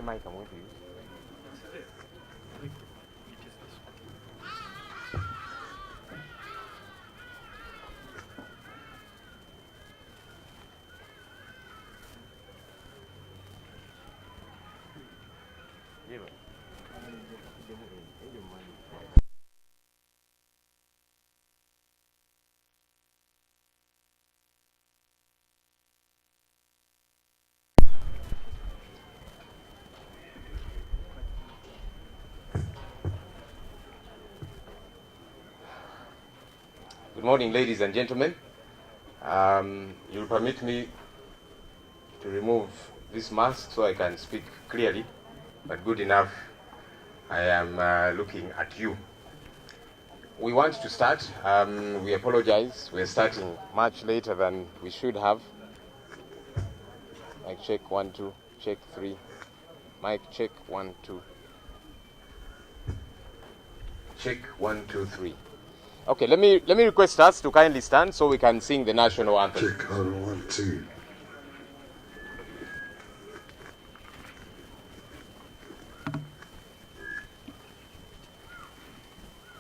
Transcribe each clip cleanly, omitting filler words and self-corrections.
the mic I'm going to use? Good morning, ladies and gentlemen. You'll permit me to remove this mask so I can speak clearly, but good enough. I am looking at you. We want to start. We apologize. We're starting much later than we should have. Mic check 1 2, check 3. Mic check 1 2. Check 1 2 3. Okay, let me request us to kindly stand so we can sing the national anthem. Check 1 2.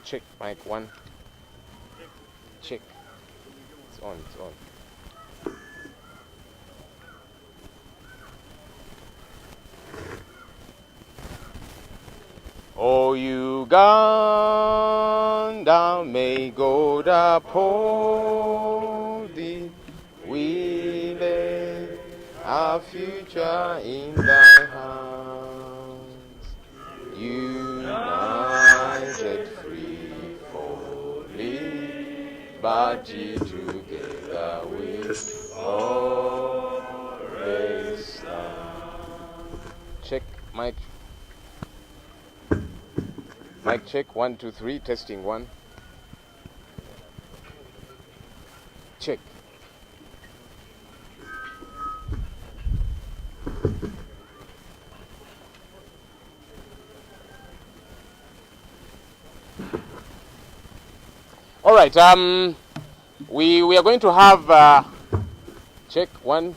Check mic 1. Check. It's on. It's on. O Uganda, may God uphold thee. We lay our future in thy hands. United, free for liberty, together we always stand. Check mic. Mic check 1 2 3, testing 1. Check. All right. We are going to have check 1.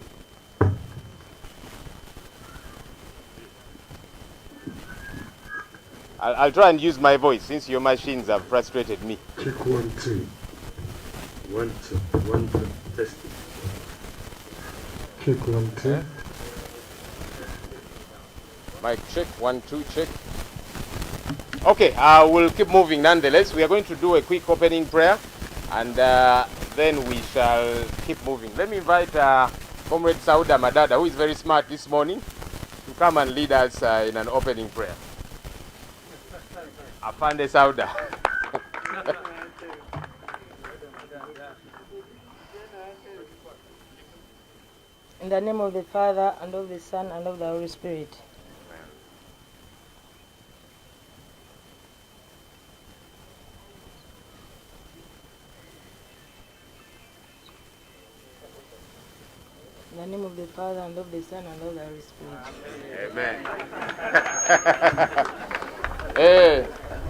I'll try and use my voice since your machines have frustrated me. Check 1 2. 1 2. 1 2. Testing. Check 1 2. Mic check 1 2, check. Okay, we'll keep moving nonetheless. We are going to do a quick opening prayer and then we shall keep moving. Let me invite Comrade Sauda Madada, who is very smart this morning, to come and lead us in an opening prayer. Afande Sauda. In the name of the Father, and of the Son, and of the Holy Spirit. In the name of the Father, and of the Son, and of the Holy Spirit. Amen.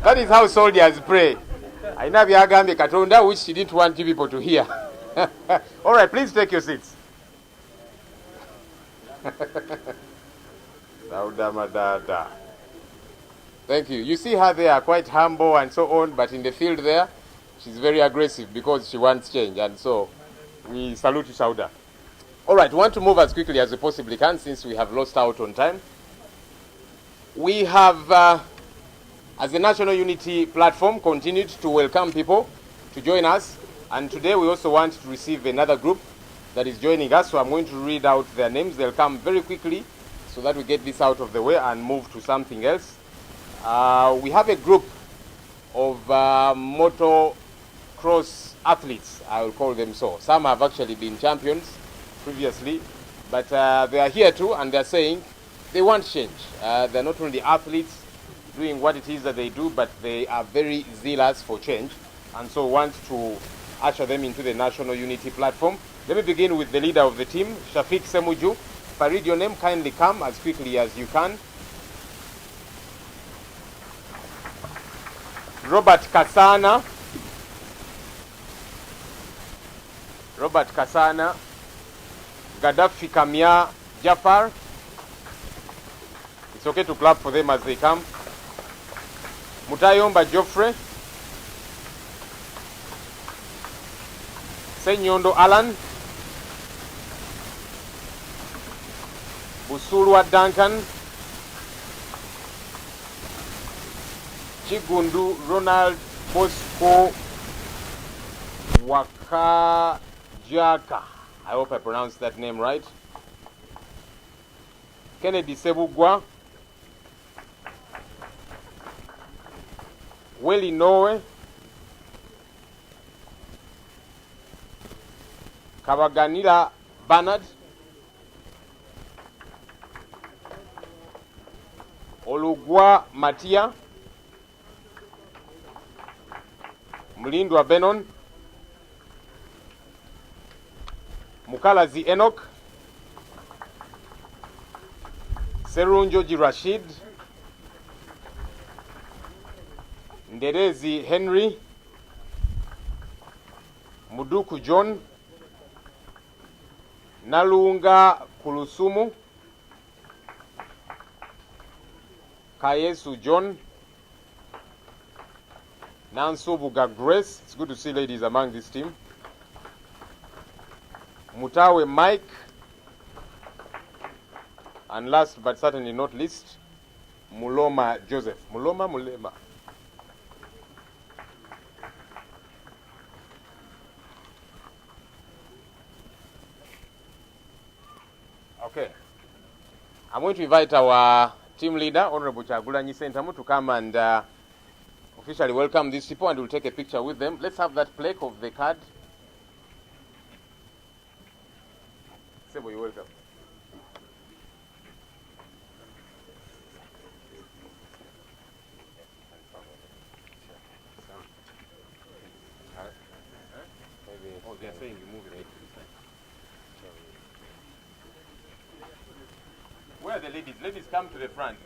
That is how soldiers pray. I know Agambe Katonda, which she didn't want you people to hear. All right, please take your seats. Sauda Madada. Thank you. You see her there, quite humble and so on, but in the field there, she's very aggressive because she wants change, and so we salute you, Sauda. All right, we want to move as quickly as we possibly can since we have lost out on time. We have, as the National Unity Platform, continued to welcome people to join us. And today we also want to receive another group that is joining us. So I'm going to read out their names. They'll come very quickly so that we get this out of the way and move to something else. We have a group of motocross athletes, I will call them so. Some have actually been champions previously, but they are here too, and they're saying they want change. They're not only athletes doing what it is that they do, but they are very zealous for change, and so want to usher them into the National Unity Platform. Let me begin with the leader of the team, Shafiq Semuju. If I read your name, kindly come as quickly as you can. Robert Kasana. Gaddafi Kamia Jafar. It's okay to clap for them as they come. Mutayomba Geoffrey. Senyondo Alan. Busulwa Duncan. Chigundu Ronald Bosco Wakajaka. I hope I pronounced that name right. Kennedy Sebugwa. Willie Noe. Kabaganila Bernard. Olugwa Matia. Mlindwa Benon. Mukalazi Enoch. Serunjoji Rashid. Nderezi Henry. Muduku John. Nalunga Kulusumu. Kayesu John. Nansubuga Grace. It's good to see ladies among this team. Mutawe Mike. And last but certainly not least, Muloma Joseph. Mulema. Okay. I'm going to invite our team leader, Honorable Chagulanyi Sentamu, to come and officially welcome these people, and we'll take a picture with them. Let's have that plaque of the card. Sebo, you're welcome. Oh, they're saying you move it. Where are the ladies? Ladies, come to the front.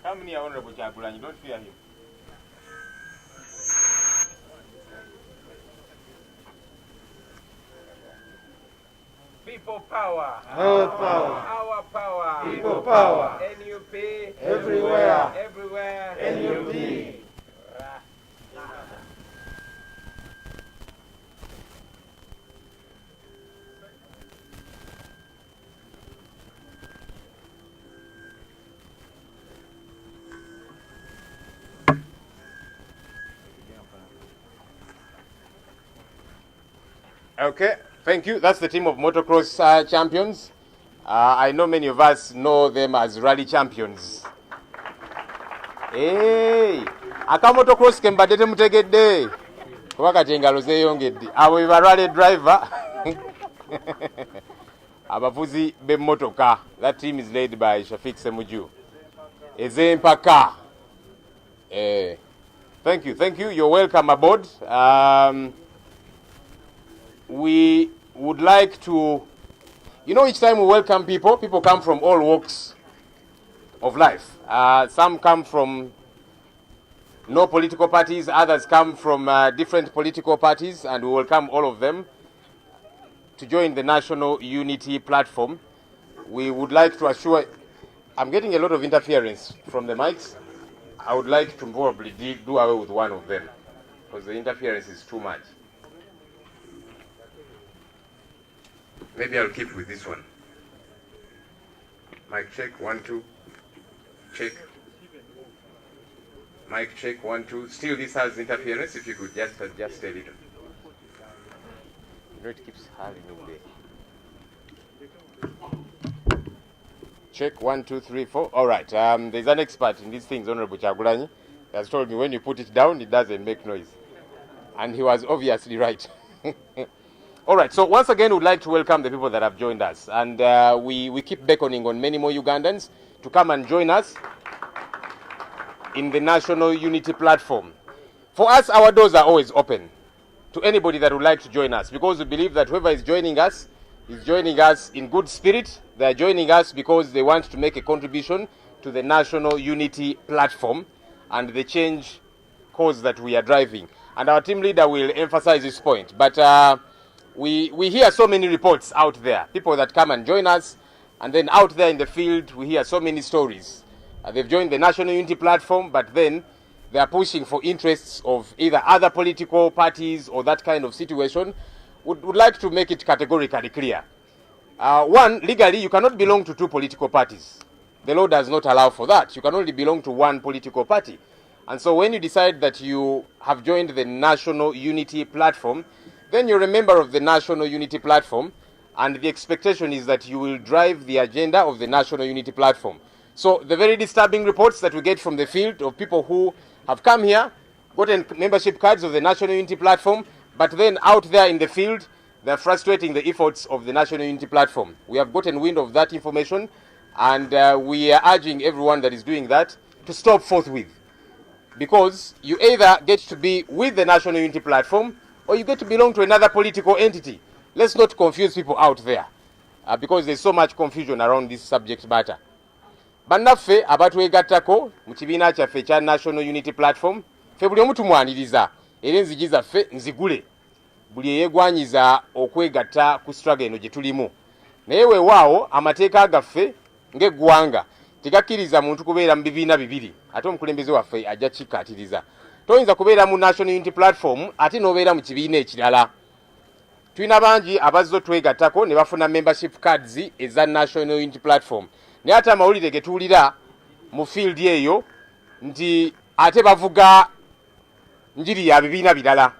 Come near Honorable Chagulanyi. Don't fear him. People power. Our power. Our power. People power. NUP. Everywhere. Everywhere. NUP. Okay, thank you. That's the team of motocross champions. I know many of us know them as rally champions. Hey, aka motocross kembadete mutegedde. Kuba kati engalo zeeyongedde. Abo be rally driver. Abavuzi b'emmotoka. That team is led by Shafiq Semuju. Ezempaka. Thank you. You're welcome aboard. We would like to, each time we welcome people come from all walks of life. Some come from no political parties, others come from different political parties, and we welcome all of them to join the National Unity Platform. We would like to assure, I'm getting a lot of interference from the mics. I would like to probably do away with one of them because the interference is too much. Maybe I'll keep with this one. Mic check, 1, 2. Check. Mic check, 1, 2. Still this has interference, if you could just adjust a little. It keeps having there. Check, 1, 2, 3, 4. All right, there's an expert in these things, Honorable Chagulanyi. He has told me when you put it down, it doesn't make noise. And he was obviously right. All right, so once again, we'd like to welcome the people that have joined us. And we keep beckoning on many more Ugandans to come and join us in the National Unity Platform. For us, our doors are always open to anybody that would like to join us, because we believe that whoever is joining us in good spirit. They are joining us because they want to make a contribution to the National Unity Platform and the change cause that we are driving. And our team leader will emphasize this point. But we hear so many reports out there, people that come and join us, and then out there in the field we hear so many stories. They've joined the National Unity Platform, but then they are pushing for interests of either other political parties or that kind of situation. Would like to make it categorically clear. One, legally, you cannot belong to two political parties. The law does not allow for that. You can only belong to one political party. And so when you decide that you have joined the National Unity Platform, then you're a member of the National Unity Platform, and the expectation is that you will drive the agenda of the National Unity Platform. So the very disturbing reports that we get from the field of people who have come here, gotten membership cards of the National Unity Platform, but then out there in the field, they're frustrating the efforts of the National Unity Platform. We have gotten wind of that information, and we are urging everyone that is doing that to stop forthwith. Because you either get to be with the National Unity Platform or you get to belong to another political entity. Let's not confuse people out there because there's so much confusion around this subject matter. Bannaffe abatwegattako mu kibiina kyaffe ekya National Unity Platform, ffe buli omu tumwaniriza era enzigi zaffe nzigule buli eyeegwanyiza okwegatta ku struggle eno gye tulimu. Naye weewaawo amateeka gaffe ng'eggwanga tegakkiriza muntu kubeera mu bibiina bibiri ate omukulembeze waffe ajja kikkaatiriza. Toyinza kubeera mu National Unity Platform ate n'obeera mu kibiina ekirala. Tulina bangi abazze twegattako ne bafuna membership cards eza National Unity Platform. Naye ate amawulire ge tuwulira mu field eyo nti ate bavuga njiri ya bibiina birala.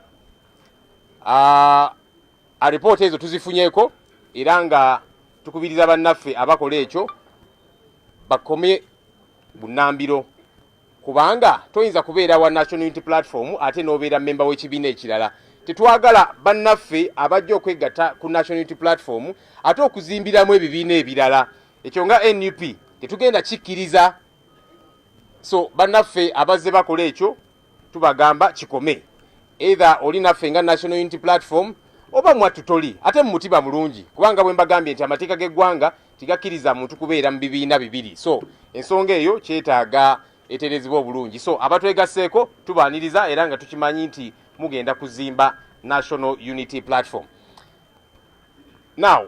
Alipoota ezo tuzifunyeeko era nga tukubiriza bannaffe abakola ekyo bakome bunnambiro, kubanga toyinza kubeera wa National Unity Platform ate n'obeera memba w'ekibiina ekirala. Tetwagala bannaffe abajja okwegatta ku National Unity Platform ate okuzimbiramu ebibiina ebirala. Ekyo nga NUP tetugenda kikkiriza. So bannaffe abazze bakola ekyo tubagamba kikome. Either oli naffe nga National Unity Platform oba mwattu toli ate mu mutima mulungi, kubanga bwe mbagambye nti amateeka g'eggwanga tigakkiriza muntu kubeera mu bibiina bibiri. So ensonga eyo kyetaaga eterezebwa obulungi. So abatwegasseeko tubaaniriza era nga tukimanyi nti mugenda kuzimba National Unity Platform. Now,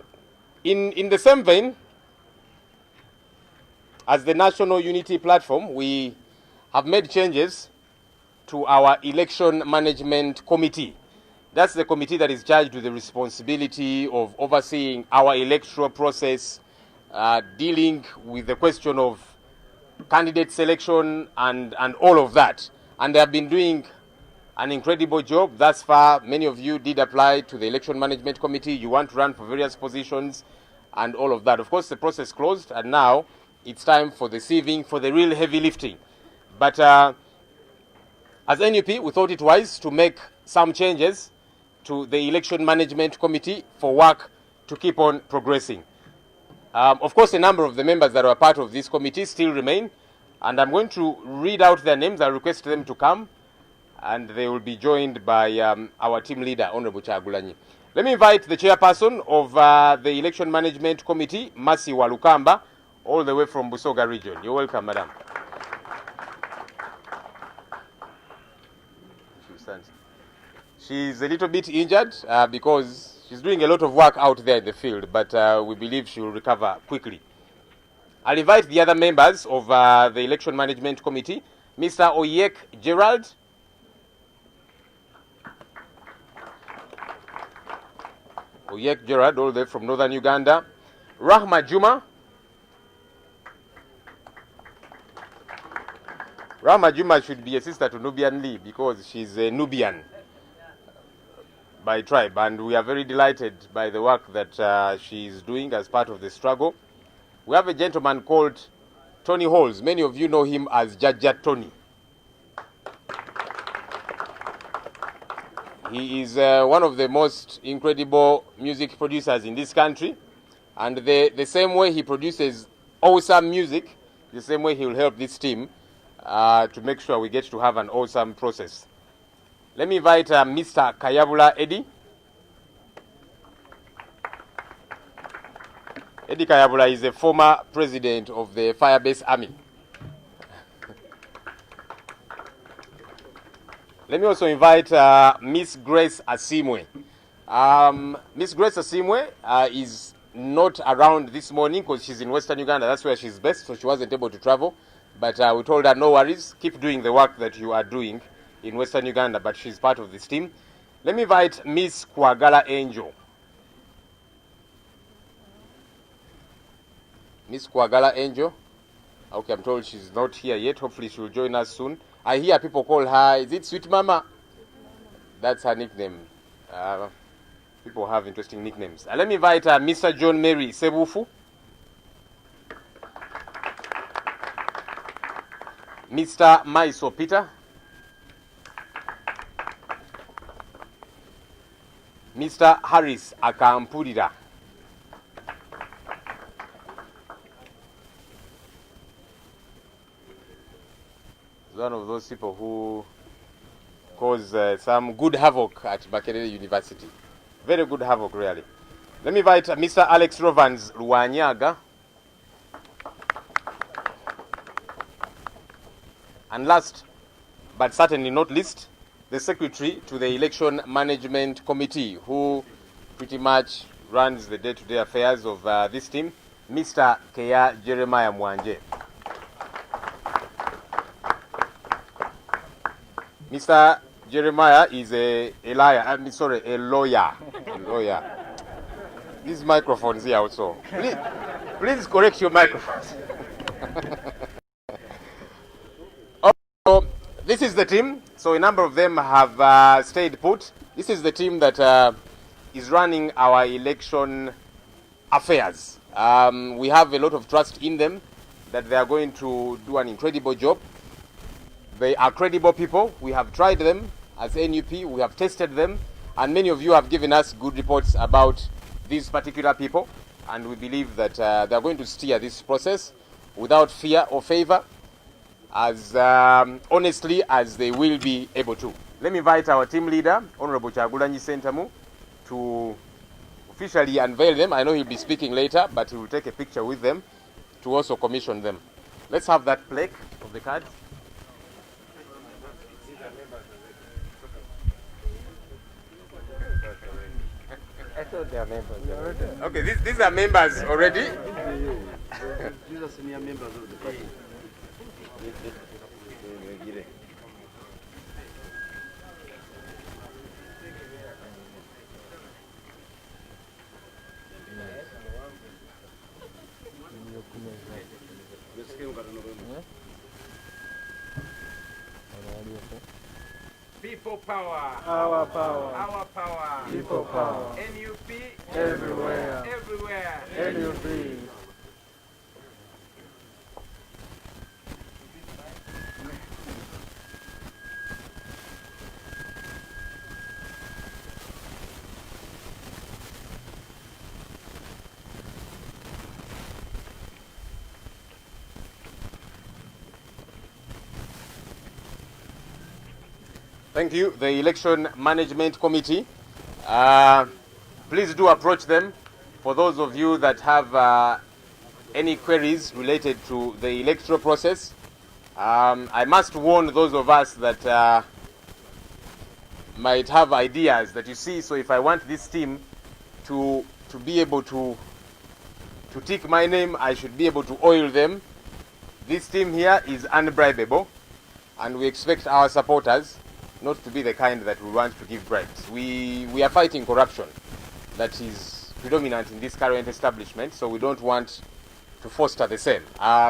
in the same vein, as the National Unity Platform, we have made changes to our Election Management Committee. That's the committee that is charged with the responsibility of overseeing our electoral process, dealing with the question of candidate selection and all of that. And they have been doing an incredible job thus far. Many of you did apply to the Election Management Committee. You want to run for various positions and all of that. Of course, the process closed, and now it's time for the sieving, for the real heavy lifting. But as NUP, we thought it wise to make some changes to the Election Management Committee for work to keep on progressing. Of course, a number of the members that were part of this committee still remain, and I'm going to read out their names. I request them to come, and they will be joined by our team leader, Honorable Chagulanyi. Let me invite the chairperson of the Election Management Committee, Masi Walukamba, all the way from Busoga region. You're welcome, madam. She's a little bit injured because she's doing a lot of work out there in the field, but we believe she will recover quickly. I'll invite the other members of the Election Management Committee, Mr. Oyek Gerald. Oyek Gerald, all the way from northern Uganda. Rahma Juma. Rahma Juma should be a sister to Nubian Lee because she's a Nubian by tribe, and we are very delighted by the work that she is doing as part of the struggle. We have a gentleman called Tony Halls. Many of you know him as Jaja Tony. He is one of the most incredible music producers in this country, and the same way he produces awesome music, the same way he will help this team to make sure we get to have an awesome process. Let me invite Mr. Kayabula Eddie. Eddie Kayabula is a former president of the Firebase Army. Let me also invite Miss Grace Asimwe. Miss Grace Asimwe is not around this morning because she's in Western Uganda. That's where she's based, so she wasn't able to travel. But we told her, no worries, keep doing the work that you are doing in Western Uganda, but she's part of this team. Let me invite Miss Kwagala Angel. Miss Kwagala Angel. Okay, I'm told she's not here yet. Hopefully she'll join us soon. I hear people call her, is it Sweet Mama? That's her nickname. People have interesting nicknames. Let me invite Mr. John Mary Sebufu. Mr. Maiso Peter. Mr. Harris Akampurira. One of those people who cause some good havoc at Makerere University. Very good havoc, really. Let me invite Mr. Alex Rovans Luwanyaga. And last, but certainly not least, the secretary to the Election Management Committee, who pretty much runs the day-to-day affairs of this team, Mr. Keya Jeremiah Mwanje. Mr. Jeremiah is a lawyer. A lawyer. These microphones here also. Please correct your microphones. So, this is the team. So a number of them have stayed put. This is the team that is running our election affairs. We have a lot of trust in them that they are going to do an incredible job. They are credible people. We have tried them as NUP. We have tested them. And many of you have given us good reports about these particular people. And we believe that they are going to steer this process without fear or favor, as honestly as they will be able to. Let me invite our team leader, Honorable Chagulanyi Sentamu, to officially unveil them. I know he'll be speaking later, but he will take a picture with them to also commission them. Let's have that plaque of the cards. I thought they are members. Okay, these are members already. These are senior members of the party. People power. Our power. Our power. People power. NUP. Everywhere. Everywhere. NUP. Thank you. The Election Management Committee. Please do approach them. For those of you that have any queries related to the electoral process, I must warn those of us that might have ideas that you see. So if I want this team to be able to tick my name, I should be able to oil them. This team here is unbribable, and we expect our supporters not to be the kind that will want to give bribes. We are fighting corruption that is predominant in this current establishment, so we don't want to foster the same.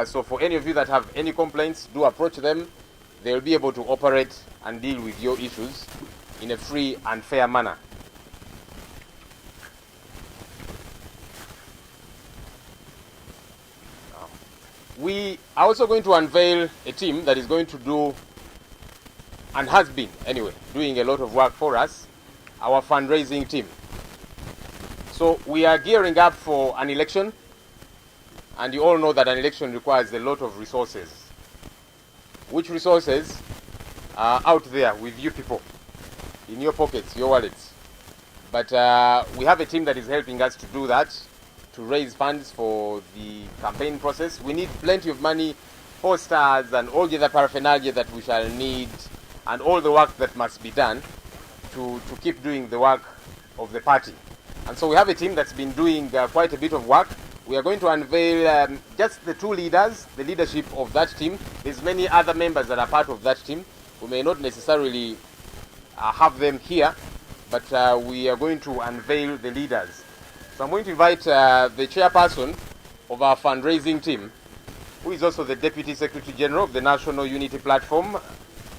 So for any of you that have any complaints, do approach them. They'll be able to operate and deal with your issues in a free and fair manner. We are also going to unveil a team that is going to do, and has been anyway, doing a lot of work for us, our fundraising team. So we are gearing up for an election, and you all know that an election requires a lot of resources. Which resources are out there with you people, in your pockets, your wallets. But we have a team that is helping us to do that, to raise funds for the campaign process. We need plenty of money, posters and all the other paraphernalia that we shall need, and all the work that must be done to keep doing the work of the party. And so we have a team that's been doing quite a bit of work. we are going to unveil just the 2 leaders, the leadership of that team. There's many other members that are part of that team. We may not necessarily have them here, but we are going to unveil the leaders. So I'm going to invite the chairperson of our fundraising team, who is also the Deputy Secretary General of the National Unity Platform,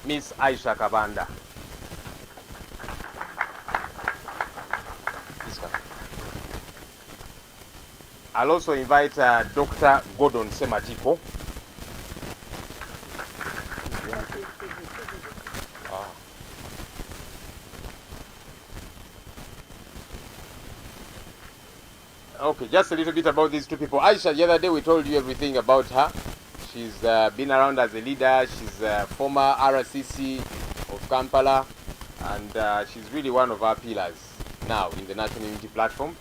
Miss Aisha Kabanda. I'll also invite Dr. Gordon Sematiko. Okay, just a little bit about these 2 people. Aisha, the other day we told you everything about her. She's been around as a leader. She's a former RCC of Kampala, and she's really one of our pillars now in the National Unity Platform,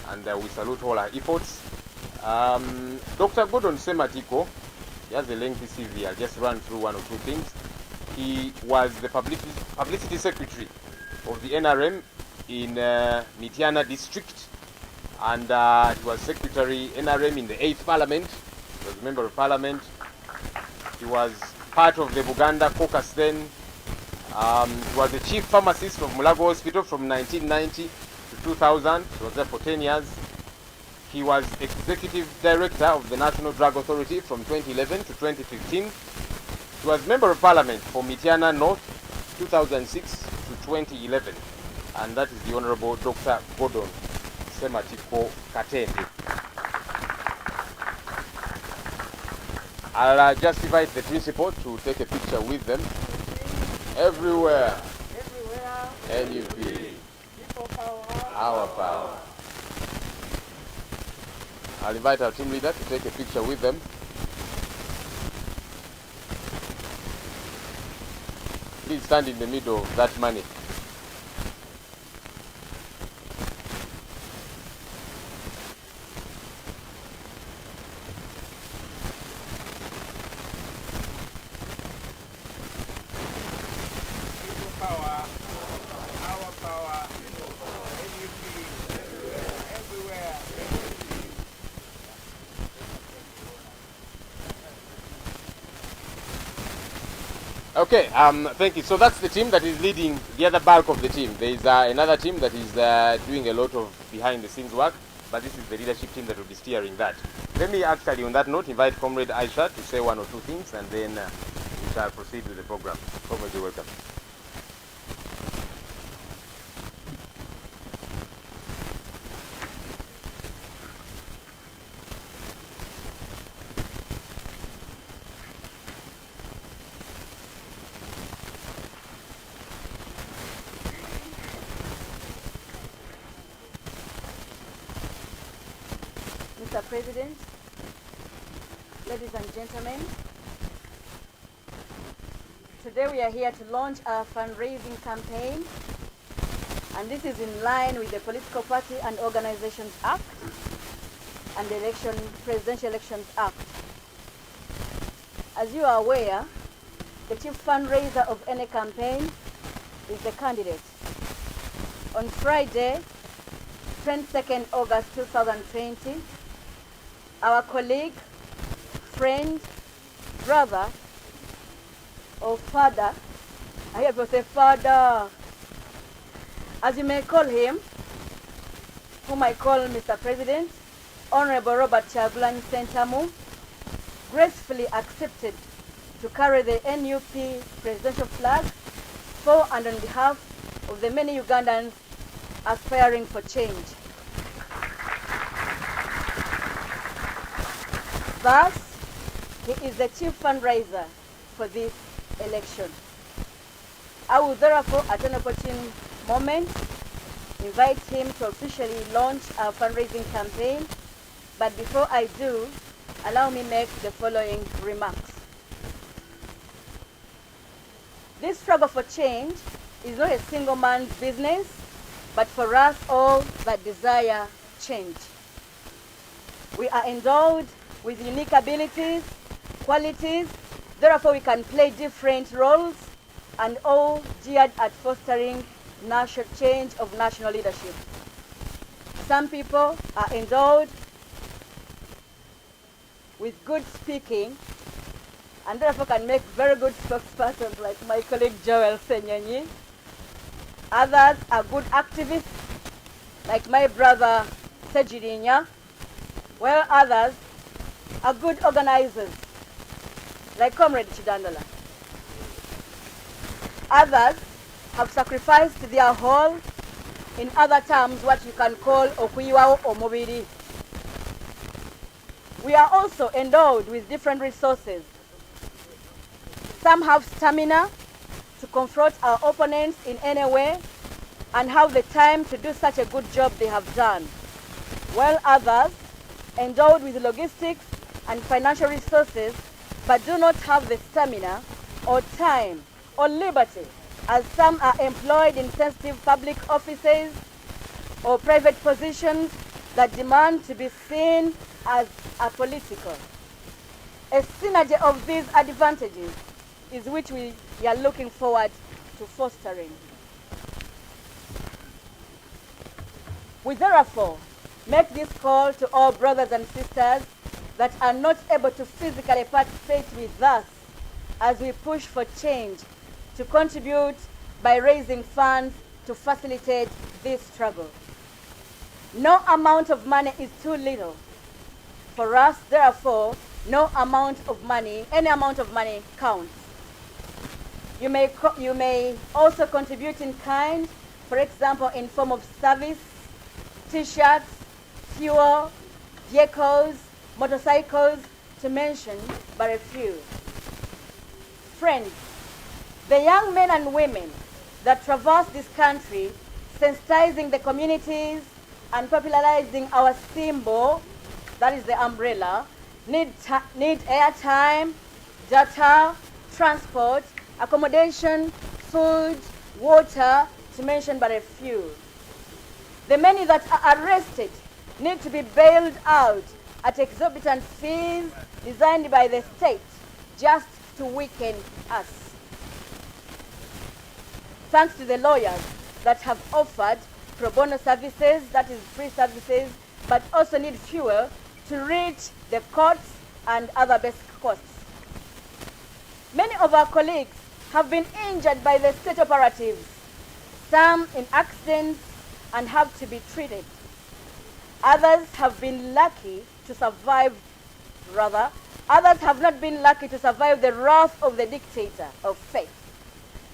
and we salute all her efforts. Dr. Gordon Sematiko, he has a lengthy CV. I'll just run through 1 or 2 things. He was the publicity secretary of the NRM in Mityana district, and he was secretary NRM in the 8th Parliament. He was a member of Parliament. He was part of the Buganda caucus then. He was the chief pharmacist of Mulago Hospital from 1990 to 2000. He was there for 10 years. He was executive director of the National Drug Authority from 2011 to 2015. He was member of Parliament for Mityana North 2006 to 2011. And that is the Honorable Dr. Gordon Sematiko Katende. I'll just invite the principal to take a picture with them. Everywhere. NUP. People power. Our power. I'll invite our team leader to take a picture with them. Please stand in the middle of that money. Okay, thank you. So that's the team that is leading the other bulk of the team. There is another team that is doing a lot of behind the scenes work, but this is the leadership team that will be steering that. Let me actually, on that note, invite Comrade Aisha to say 1 or 2 things, and then we shall proceed with the program. Comrade, you're welcome. Mr. President, ladies and gentlemen, today we are here to launch our fundraising campaign, and this is in line with the Political Party and Organizations Act and the Presidential Elections Act. As you are aware, the chief fundraiser of any campaign is the candidate. On Friday, 22nd August 2020, our colleague, friend, brother, or father, I have to say father, as you may call him, whom I call Mr. President, Honorable Robert Kyagulanyi Ssentamu, gracefully accepted to carry the NUP presidential flag for and on behalf of the many Ugandans aspiring for change. Thus, he is the chief fundraiser for this election. I will therefore, at an opportune moment, invite him to officially launch our fundraising campaign. But before I do, allow me make the following remarks. This struggle for change is not a single man's business, but for us all that desire change. We are endowed with unique abilities, qualities, therefore we can play different roles, and all geared at fostering national change of national leadership. Some people are endowed with good speaking, and therefore can make very good spokespersons like my colleague Joel Senyonyi. Others are good activists like my brother Sejirinya, while others are good organizers like Comrade Chidandala. Others have sacrificed their whole, in other terms what you can call okuyiwao omubiri. We are also endowed with different resources. Some have stamina to confront our opponents in any way and have the time to do such a good job they have done, while others, endowed with logistics and financial resources, but do not have the stamina or time or liberty, as some are employed in sensitive public offices or private positions that demand to be seen as apolitical. A synergy of these advantages is which we are looking forward to fostering. We therefore make this call to all brothers and sisters that are not able to physically participate with us as we push for change to contribute by raising funds to facilitate this struggle. No amount of money is too little. For us, therefore, no amount of money, any amount of money counts. You may also contribute in kind, for example, in form of service, t-shirts, fuel, vehicles, motorcycles, to mention but a few. Friends, the young men and women that traverse this country, sensitizing the communities and popularizing our symbol, that is the umbrella, need airtime, data, transport, accommodation, food, water, to mention but a few. The many that are arrested need to be bailed out at exorbitant fees designed by the state just to weaken us. Thanks to the lawyers that have offered pro bono services, that is free services, but also need fuel to reach the courts and other basic costs. Many of our colleagues have been injured by the state operatives, some in accidents, and have to be treated. Others have been lucky to survive, others have not been lucky to survive the wrath of the dictator of fate.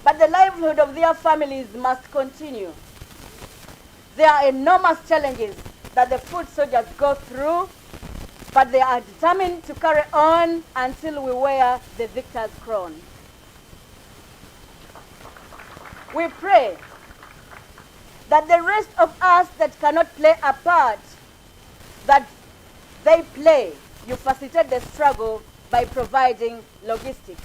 But the livelihood of their families must continue. There are enormous challenges that the foot soldiers go through, but they are determined to carry on until we wear the victor's crown. We pray that the rest of us that cannot play a part that they play, you facilitate the struggle by providing logistics.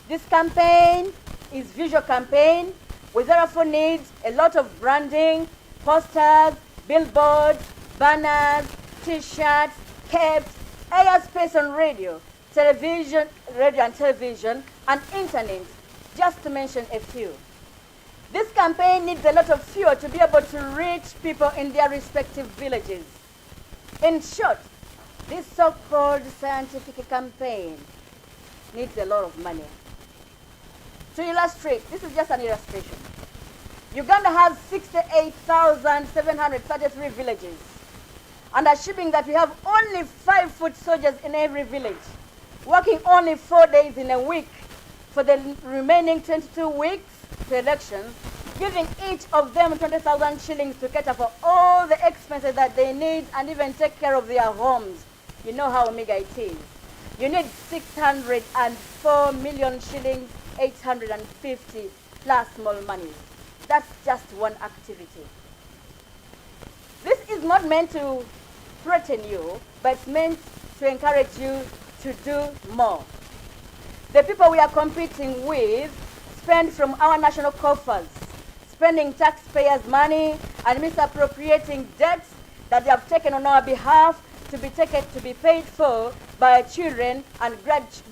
This campaign is visual campaign. We therefore need a lot of branding, posters, billboards, banners, t-shirts, capes, airspace on radio and television, and internet, just to mention a few. This campaign needs a lot of fuel to be able to reach people in their respective villages. In short, this so-called scientific campaign needs a lot of money. To illustrate, this is just an illustration. Uganda has 68,733 villages. And assuming that we have only 5 foot soldiers in every village, working only 4 days in a week for the remaining 22 weeks to elections, giving each of them 20,000 shillings to cater for all the expenses that they need and even take care of their homes. You know how meager it is. You need 604 million shillings, 850 plus small money. That's just one activity. This is not meant to threaten you, but it's meant to encourage you to do more. The people we are competing with spend from our national coffers, spending taxpayers' money and misappropriating debts that they have taken on our behalf to be paid for by our children and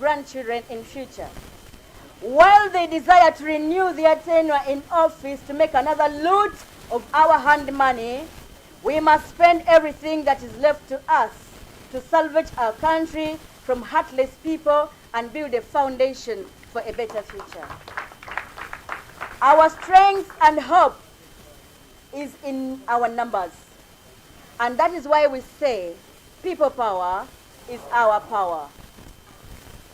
grandchildren in future. While they desire to renew their tenure in office to make another loot of our hand money, we must spend everything that is left to us to salvage our country from heartless people and build a foundation for a better future. Our strength and hope is in our numbers. And that is why we say people power is our power.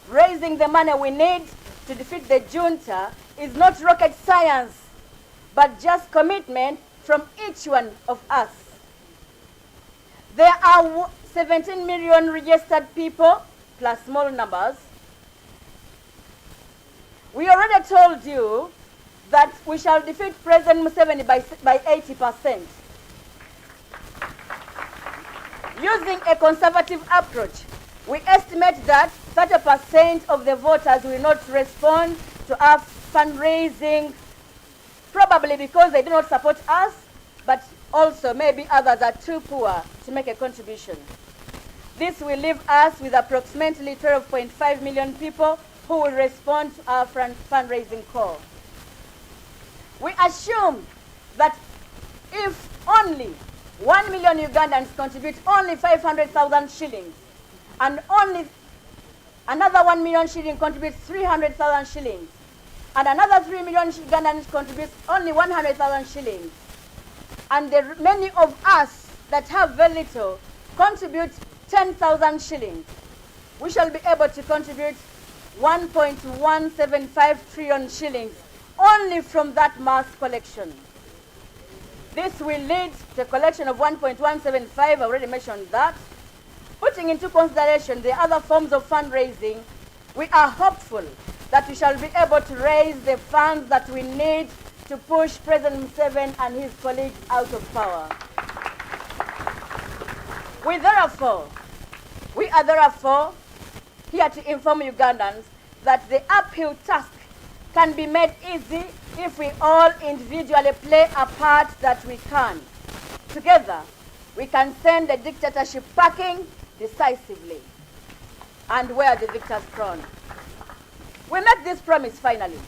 Raising the money we need to defeat the junta is not rocket science, but just commitment from each one of us. There are 17 million registered people, plus small numbers. We already told you that we shall defeat President Museveni by 80%. Using a conservative approach, we estimate that 30% of the voters will not respond to our fundraising, probably because they do not support us, but also maybe others are too poor to make a contribution. This will leave us with approximately 12.5 million people who will respond to our fundraising call. We assume that if only 1 million Ugandans contribute only 500,000 shillings, and only another 1 million shillings contributes 300,000 shillings, and another 3 million Ugandans contributes only 100,000 shillings, and many of us that have very little contribute 10,000 shillings, we shall be able to contribute 1.175 trillion shillings only from that mass collection. This will lead to a collection of 1.175, I already mentioned that. Putting into consideration the other forms of fundraising, we are hopeful that we shall be able to raise the funds that we need to push President Museveni and his colleagues out of power. We are therefore here to inform Ugandans that the uphill task can be made easy if we all individually play a part that we can. Together, we can send the dictatorship packing decisively and wear the victor's crown. We make this promise finally.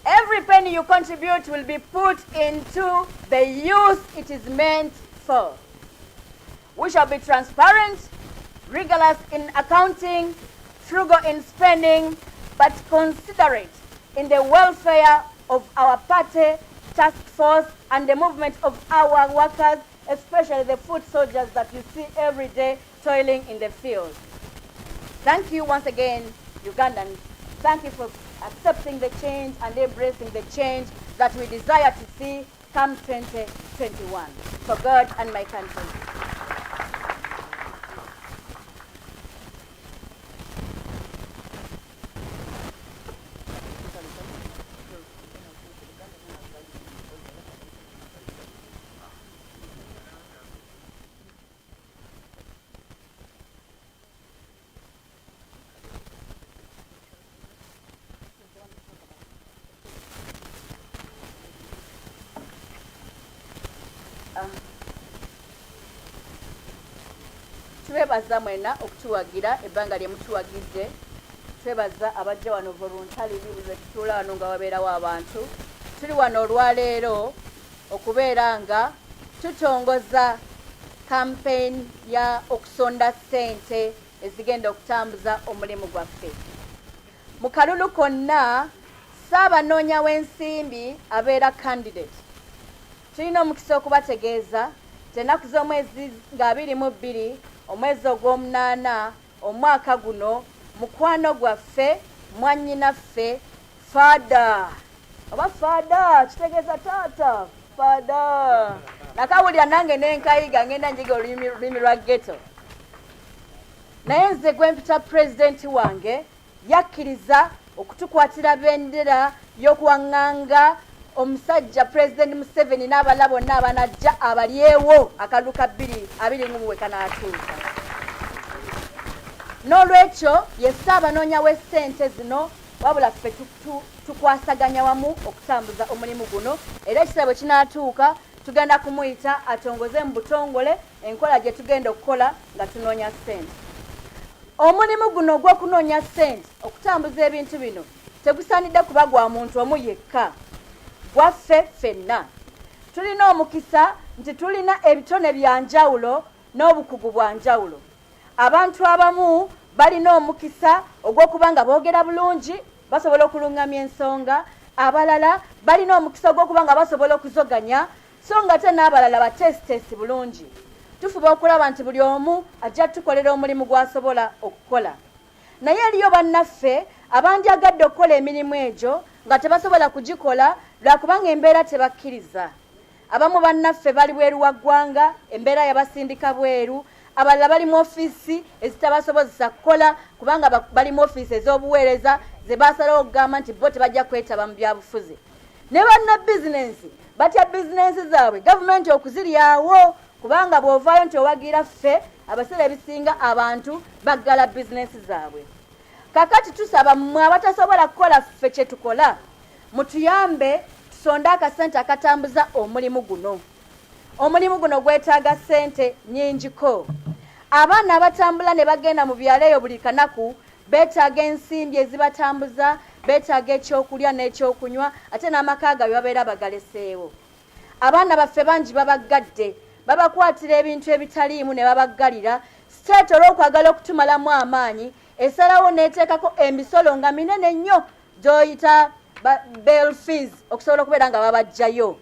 Every penny you contribute will be put into the use it is meant for. We shall be transparent, rigorous in accounting, frugal in spending, but considerate in the welfare of our party, task force, and the movement of our workers, especially the foot soldiers that you see every day toiling in the field. Thank you once again, Ugandans. Thank you for accepting the change and embracing the change that we desire to see come 2021 for God and my country. Twebaza mwena okutuwagira ebbanga lye mutuwagidde. Twebaza abajja wano voluntary bwe tutuula wano nga wabeerawo abantu. Tuli wano olwaleero okubeera nga tutongoza campaign ya okusonda ssente ezigenda okutambuza omulimu gwaffe. Mu kalulu konna Ssaabanoonya w'ensimbi abeera candidate. Tulina omukisa okubategeeza ennaku z'omwezi nga 22 omwezi ogw'omunaana omwaka guno mukwano gwaffe mwannyinaffe Faada oba Faada kitegeeza taata Faada nakawulira nange nenkayiga ngenda njiga olulimi lwa ghetto naye nze gwempita pulezidenti wange yakkiriza okutukwatira bendera y'okuwaŋŋanga omusajja President Museveni n'abala bonna abanajja abalyewo akaluka 20 we kanaatuuka. N'olwekyo ye Ssaabanoonya w'essente zino wabula ffe tukwasaganya wamu okutambuza omulimu guno era ekitabo kinaatuuka tugenda kumuyita atongoze mu butongole enkola gye tugenda okukola nga tunoonya ssente. Omulimu guno ogw'okunoonya ssente okutambuza ebintu bino tegusaanidde kuba gwa muntu omu yekka. Gwaffe ffenna tulina omukisa nti tulina ebitone bya njawulo n'obukugu bwa njawulo. abantu abamu balina omukisa ogw'okubanga boogera bulungi basobola okulungamya ensonga, abalala balina omukisa ogw'okubanga basobola okuzoganya so nga ate n'abalala batesitesi bulungi. Tufuba okulaba nti buli omu ajja tukolera omulimu gw'asobola okukola. Naye eriyo bannaffe abandyagadde okukola emirimu egyo nga tebasobola kugikola lwakubanga embeera tebakkiriza. Abamu bannaffe bali bweru wa ggwanga, embeera yabasindika bweru, abalala bali mu ofiisi ezitabasobozesa kukola kubanga bali mu ofiisi ez'obuweereza ze basalawo okugamba nti bo tebajja kwetaba mu byabufuzi. Ne banna bizinensi batya bizinensi zaabwe gavumenti okuziryawo kubanga bw'ovaayo nti owagira ffe abaseera ebisinga abantu baggala bizinensi zaabwe. Kakati tusaba mmwe abatasobola kukola ffe kye tukola mutuyambe tusonde akasente akatambuza omulimu guno. Omulimu guno gwetaaga ssente nnyingiko. Abaana abatambula ne bagenda mu byalo eyo buli kanaku beetaaga ensimbi ezibatambuza, beetaaga ekyokulya n'ekyokunywa ate n'amaka gaabwe babeera bagaleseewo. Abaana baffe bangi babaggadde, babakwatira ebintu ebitaliimu ne babaggalira, state olw'okwagala okutumalamu amaanyi esalawo n'eteekako emisolo nga minene nnyo gy'oyita bail fees okusobola okubeera nga babajjayo.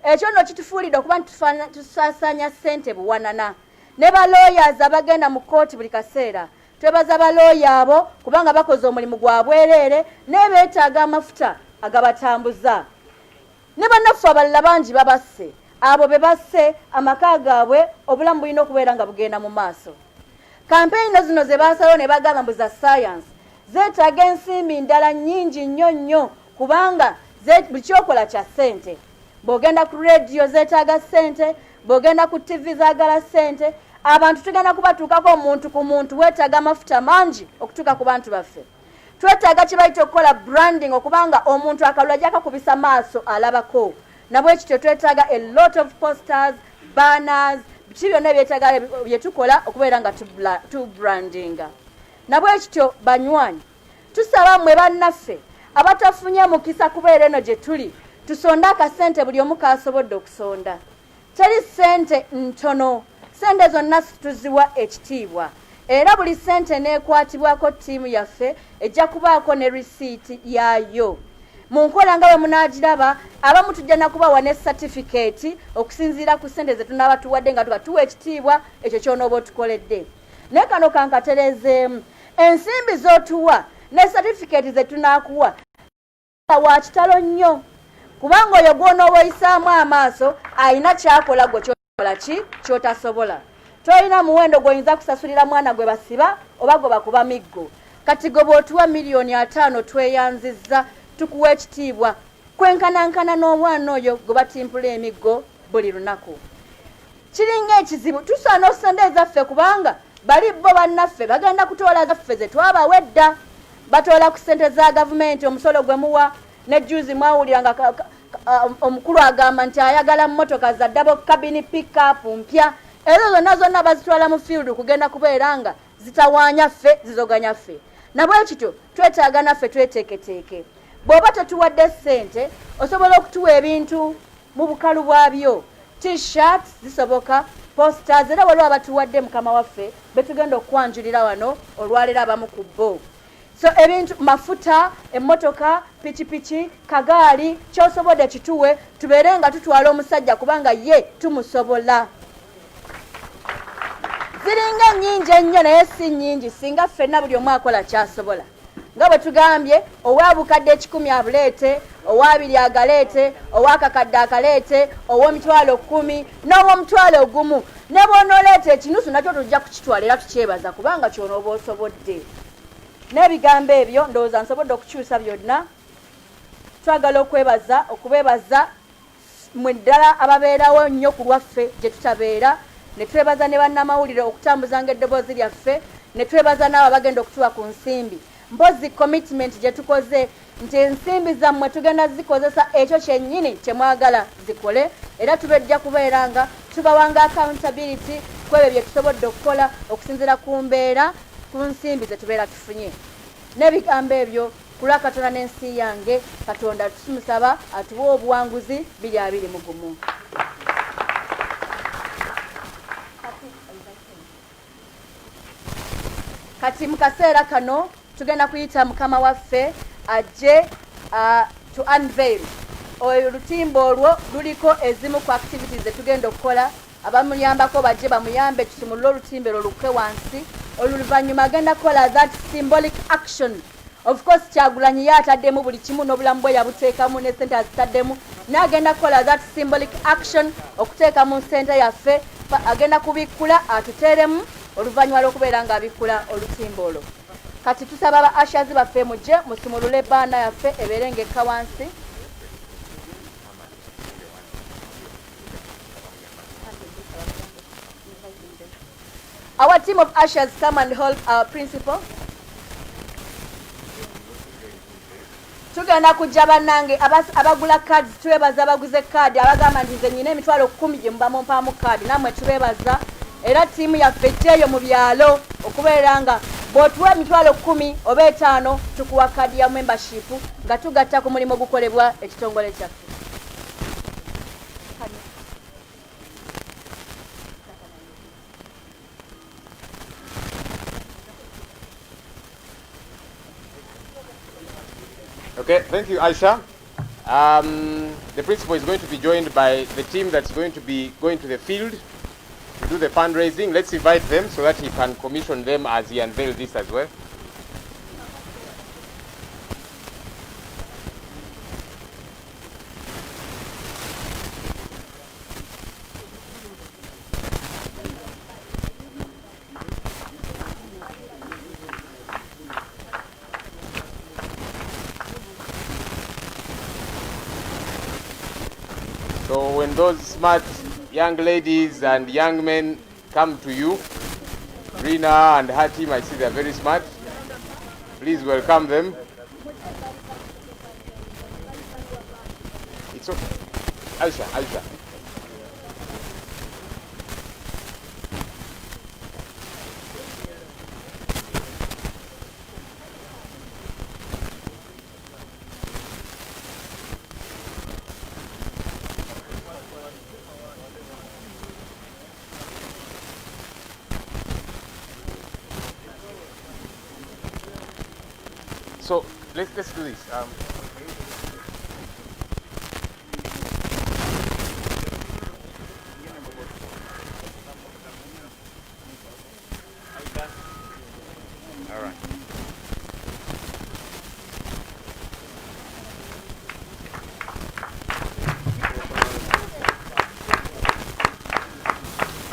Ekyo nno kitufuulidde okuba nti tusaasaanya ssente buwanana. Ne balooyazi abagenda mu kkooti buli kaseera twebaza balooya abo kubanga bakoze omulimu gwa bwereere n'ebeetaaga amafuta agabatambuza. Ne bannaffe abalala bangi babasse, abo be basse amaka gaabwe obulamu bulina okubeera nga bugenda mu maaso. Kampeyini zino ze baasalawo ne bagamba mbu za science zeetaaga ensimbi ndala nnyingi nnyo nnyo kubanga buli kyokola kya ssente. Bw'ogenda ku rediyo zeetaaga ssente, bw'ogenda ku TV zaagala ssente, abantu tugenda kubatuukako omuntu ku muntu weetaaga amafuta mangi okutuuka ku bantu baffe. Twetaaga kye bayita okukola branding okubanga omuntu akalulu ajja kakubisa maaso alabako. Nabwe kityo twetaaga a lot of posters, banners, biki byonna ebyetaaga bye tukola okubeera nga tubrandinga. Nabwe kityo banywanyi, tusaba mmwe bannaffe abatafunye mukisa kubeera eno gye tuli, tusonde akasente buli omu kaasobodde okusonda. Teri ssente ntono, ssente zonna tuziwa ekitiibwa. Era buli ssente n'ekwatibwako ttiimu yaffe ejja kubaako ne risiiti yaayo. Mu nkola nga bwe munaagiraba, abamu tujja na kubawa ne satifikeeti okusinziira ku ssente ze tunaaba tuwadde nga tuwa ekitiibwa ekyo ky'onooba otukoledde. Naye kano kankatereezeemu, ensimbi z'otuwa ne satifikeeti ze tunaakuwa wa kitalo nnyo kubanga oyo gw'onooba oyisaamu amaaso ayina kyakola gwe kyokola ki ky'otasobola. Tolina muwendo gw'oyinza kusasulira mwana gwe basiba oba gwe bakuba miggo. Kati gwe bw'otuwa $5,000,000 tweyanzizza tukuwa ekitiibwa kwenkanankana n'omwana oyo gwe batimpula emiggo buli lunaku. Kiringa ekizibu tusaana osonda ezaffe kubanga bali bo bannaffe bagenda kutoola zaffe ze twabawedda. Batoola ku ssente za gavumenti omusolo gwe muwa ne juzi mwawulira nga omukulu agamba nti ayagala mmotoka za double cabin pick-up mpya. Ezo zonna bazitwala mu field kugenda kubeera nga zitawaanya ffe zizoganya ffe. Nabwe kityo twetaaga naffe tweteeketeeke. Bw'oba tetuwadde ssente osobola okutuwa ebintu mu bukalu bwabyo. T-shirts zisoboka, posters era waliwo abatuwadde mukama waffe betugenda okwanjulira wano olwaleero abamu ku bo. So ebintu mafuta, emmotoka, pikipiki, kagaali ky'osobodde kituwe tubeere nga tutwala omusajja kubanga ye tumusobola. Ziringa nnyingi ennyo naye si nnyingi singa ffenna buli omu akola ky'asobola. Nga bwe tugambye ow'abukadde 10 abuleete, ow'abiri agaleete, ow'akakadde akaleete, ow'omitwalo 10 n'ow'omutwalo gumu. Ne bw'onooleeta ekinusu nakyo tujja kukitwala era tukyebaza kubanga ky'onooba osobodde. N'ebigambo ebyo ndowooza nsobodde okukyusa byonna. Twagala okubeebaza mmwe ddala ababeerawo nnyo ku lwaffe gye tutabeera. Ne twebaza ne bannamawulire okutambuzanga eddoboozi lyaffe, ne twebaza n'abo abagenda okutuwa ku nsimbi. Mpozi commitment gye tukoze nti ensimbi zammwe tugenda zikozesa ekyo kyennyini kye mwagala zikole, era tubejja kubeera nga tubawanga accountability ku ebyo bye tusobodde okukola okusinziira ku mbeera ku nsimbi ze tubeera tufunye. N'ebigambo ebyo ku lwa Katonda n'ensi yange, Katonda tumusaba atuwe obuwanguzi 2020. kati mu kaseera kano tugenda kuyita mukama waffe ajje to unveil olutimba olwo luliko ezimu ku activities zetugenda okukola abamuyambako bajje bamuyambe tusimulule olutimba olwo lukke wansi oluvannyuma agenda kukola that symbolic action. Of course Kyagulanyi yataddemu buli kimu n'obulamu bwe yabuteekamu ne ssente azitaddemu n'agenda kukola that symbolic action okuteeka mu ssente yaffe agenda kubikkula atuteeremu oluvannyuma lw'okubeera ng'abikkula olutimba olwo. Kati tusaba ba ashazi baffe mujje musimulule baana yaffe ebeere ng'ekka wansi. Our team of ushers come and help our principal. Tugenda kujja bannange abagula cards twebaza abaguze card abagamba nti nze nyina emitwalo 10 gye muba mumpaamu card namwe tubebaza era tiimu yaffe ejjeeyo mu byalo okubeera nga bw'otuwa emitwalo 10 oba 5 tukuwa card ya membership nga tugatta ku mulimu gukolebwa ekitongole kyaffe. Okay, thank you, Aisha. The principal is going to be joined by the team that's going to be going to the field to do the fundraising. Let's invite them so that he can commission them as he unveils this as well. So when those smart young ladies and young men come to you, Rina and her team, I see they're very smart. Please welcome them. It's okay. Aisha. So let's do this. All right.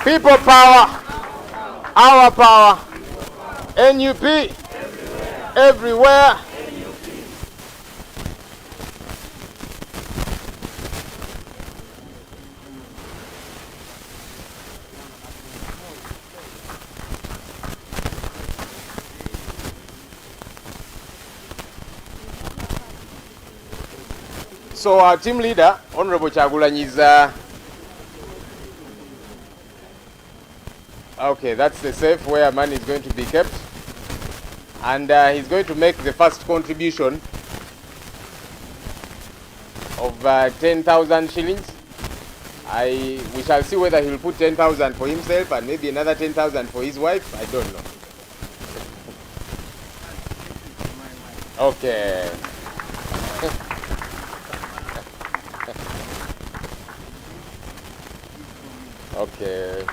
People power, our power, NUP. Everywhere. So our team leader, Honorable Kyagulanyi, is okay, that's the safe where money is going to be kept. And he's going to make the first contribution of 10,000 shillings. We shall see whether he'll put 10,000 for himself and maybe another 10,000 for his wife. I don't know. Okay. Okay.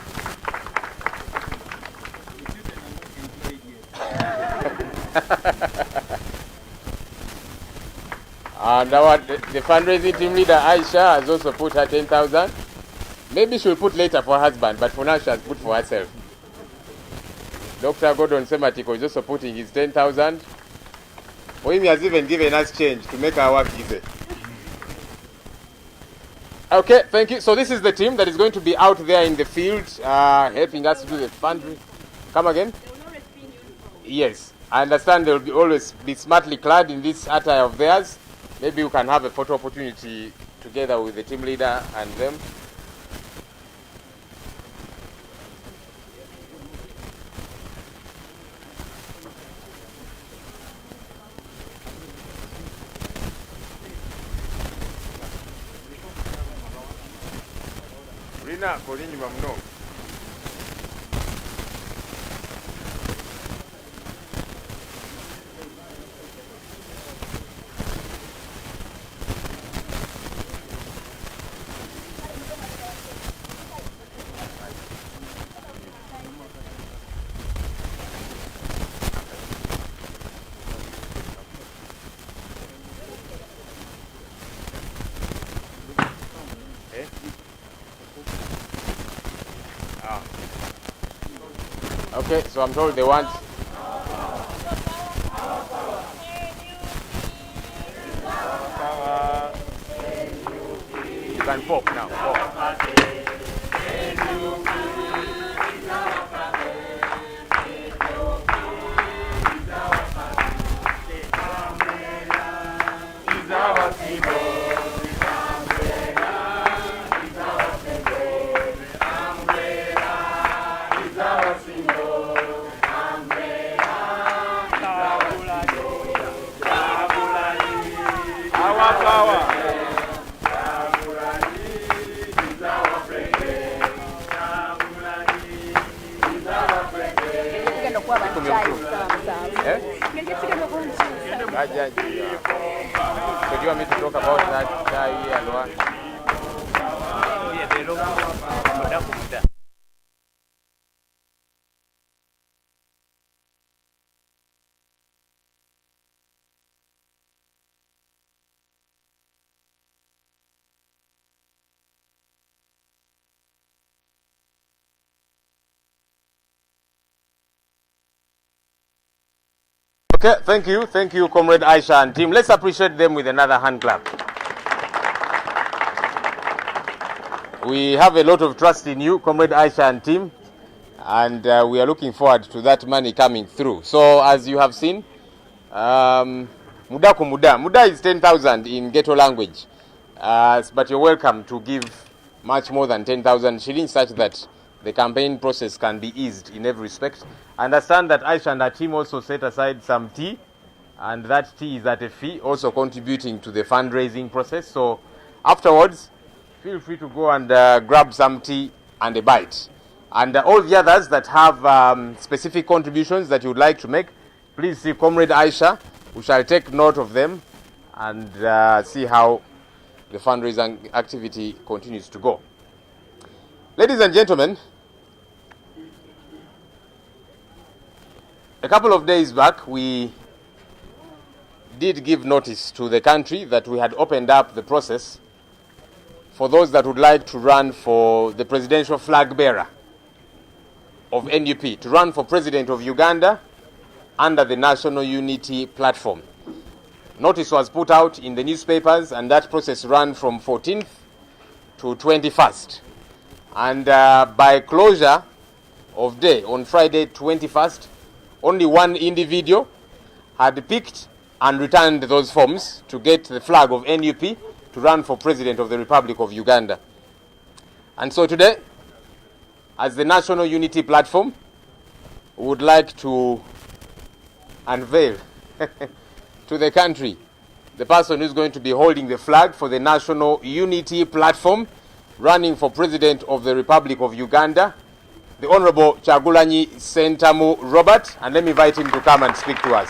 And the fundraising team leader Aisha has also put her 10,000. Maybe she'll put later for her husband, but for now she has put for herself. Dr. Gordon Sematiko is also putting his 10,000. For him, he has even given us change to make our work easy. Okay, thank you. So this is the team that is going to be out there in the field, helping us to do the fundraising. Come again? Yes. I understand they will always be smartly clad in this attire of theirs. Maybe you can have a photo opportunity together with the team leader and them. Rina, Kolinyi Mamno. Okay, so I'm told they want. You can pop now. Pop. So do you want me to talk about that guy and what? Okay, thank you, Comrade Aisha and team. Let's appreciate them with another hand clap. We have a lot of trust in you, Comrade Aisha and team, and we are looking forward to that money coming through. So, as you have seen, muda is 10,000 in ghetto language, but you're welcome to give much more than 10,000 shillings, such that the campaign process can be eased in every respect. Understand that Aisha and her team also set aside some tea, and that tea is at a fee, also contributing to the fundraising process. So afterwards, feel free to go and grab some tea and a bite. And all the others that have specific contributions that you would like to make, please see Comrade Aisha. We shall take note of them and see how the fundraising activity continues to go. Ladies and gentlemen, a couple of days back, we did give notice to the country that we had opened up the process for those that would like to run for the presidential flag bearer of NUP, to run for president of Uganda under the National Unity Platform. Notice was put out in the newspapers, and that process ran from 14th to 21st. And by closure of day, on Friday 21st, only one individual had picked and returned those forms to get the flag of NUP to run for President of the Republic of Uganda. And so today, as the National Unity Platform, we would like to unveil to the country the person who's going to be holding the flag for the National Unity Platform, running for President of the Republic of Uganda, the Honorable Kyagulanyi Ssentamu Robert, and let me invite him to come and speak to us.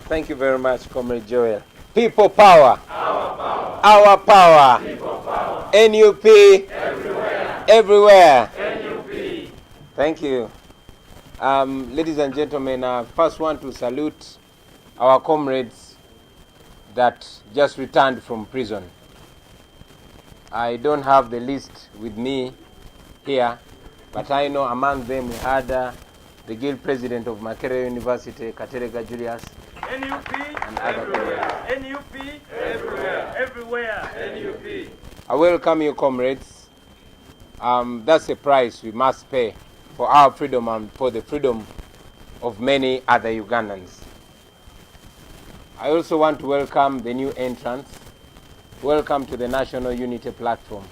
Thank you very much, Comrade Joel. People power. Our power. Our power. People power. NUP. Everywhere. Everywhere. NUP. Thank you. Ladies and gentlemen, I first want to salute our comrades that just returned from prison. I don't have the list with me here, but I know among them we had the guild president of Makerere University, Katerega Julius, NUP and other comrades. NUP everywhere. Everywhere. NUP. I welcome you, comrades. That's a price we must pay for our freedom and for the freedom of many other Ugandans. I also want to welcome the new entrants. Welcome to the National Unity Platform.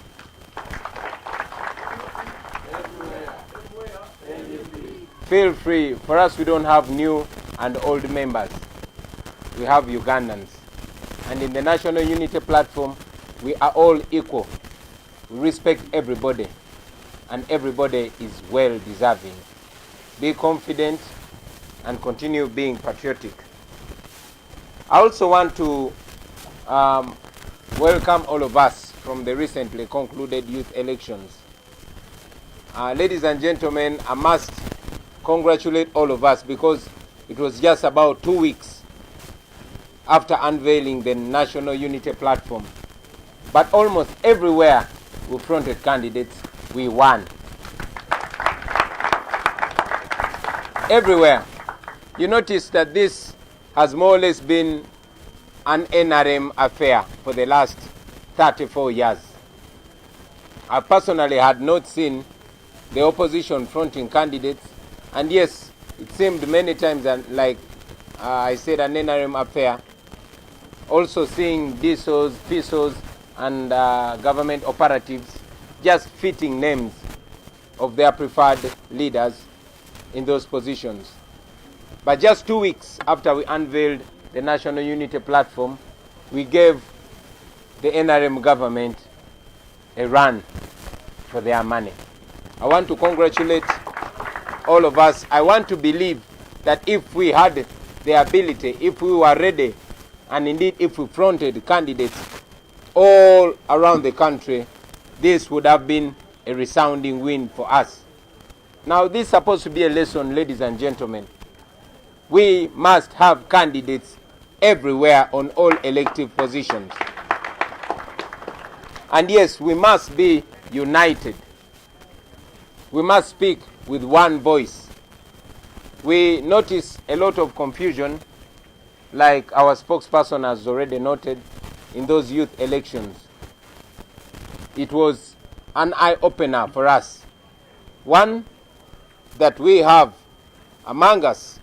Feel free. For us, we don't have new and old members. We have Ugandans. And in the National Unity Platform, we are all equal. We respect everybody. And everybody is well deserving. Be confident and continue being patriotic. I also want to welcome all of us from the recently concluded youth elections. Ladies and gentlemen, I must congratulate all of us because it was just about 2 weeks after unveiling the National Unity Platform. But almost everywhere we fronted candidates, we won. Everywhere. You notice that this has more or less been an NRM affair for the last 34 years. I personally had not seen the opposition fronting candidates, and yes, it seemed many times like I said, an NRM affair. Also seeing DSOs, PSOs, and government operatives just fitting names of their preferred leaders in those positions. But just 2 weeks after we unveiled the National Unity Platform, we gave the NRM government a run for their money. I want to congratulate all of us. I want to believe that if we had the ability, if we were ready, and indeed if we fronted candidates all around the country, this would have been a resounding win for us. Now, this is supposed to be a lesson, ladies and gentlemen. We must have candidates everywhere on all elective positions. And yes, we must be united. We must speak with one voice. We notice a lot of confusion, like our spokesperson has already noted, in those youth elections. It was an eye-opener for us. One, that we have among us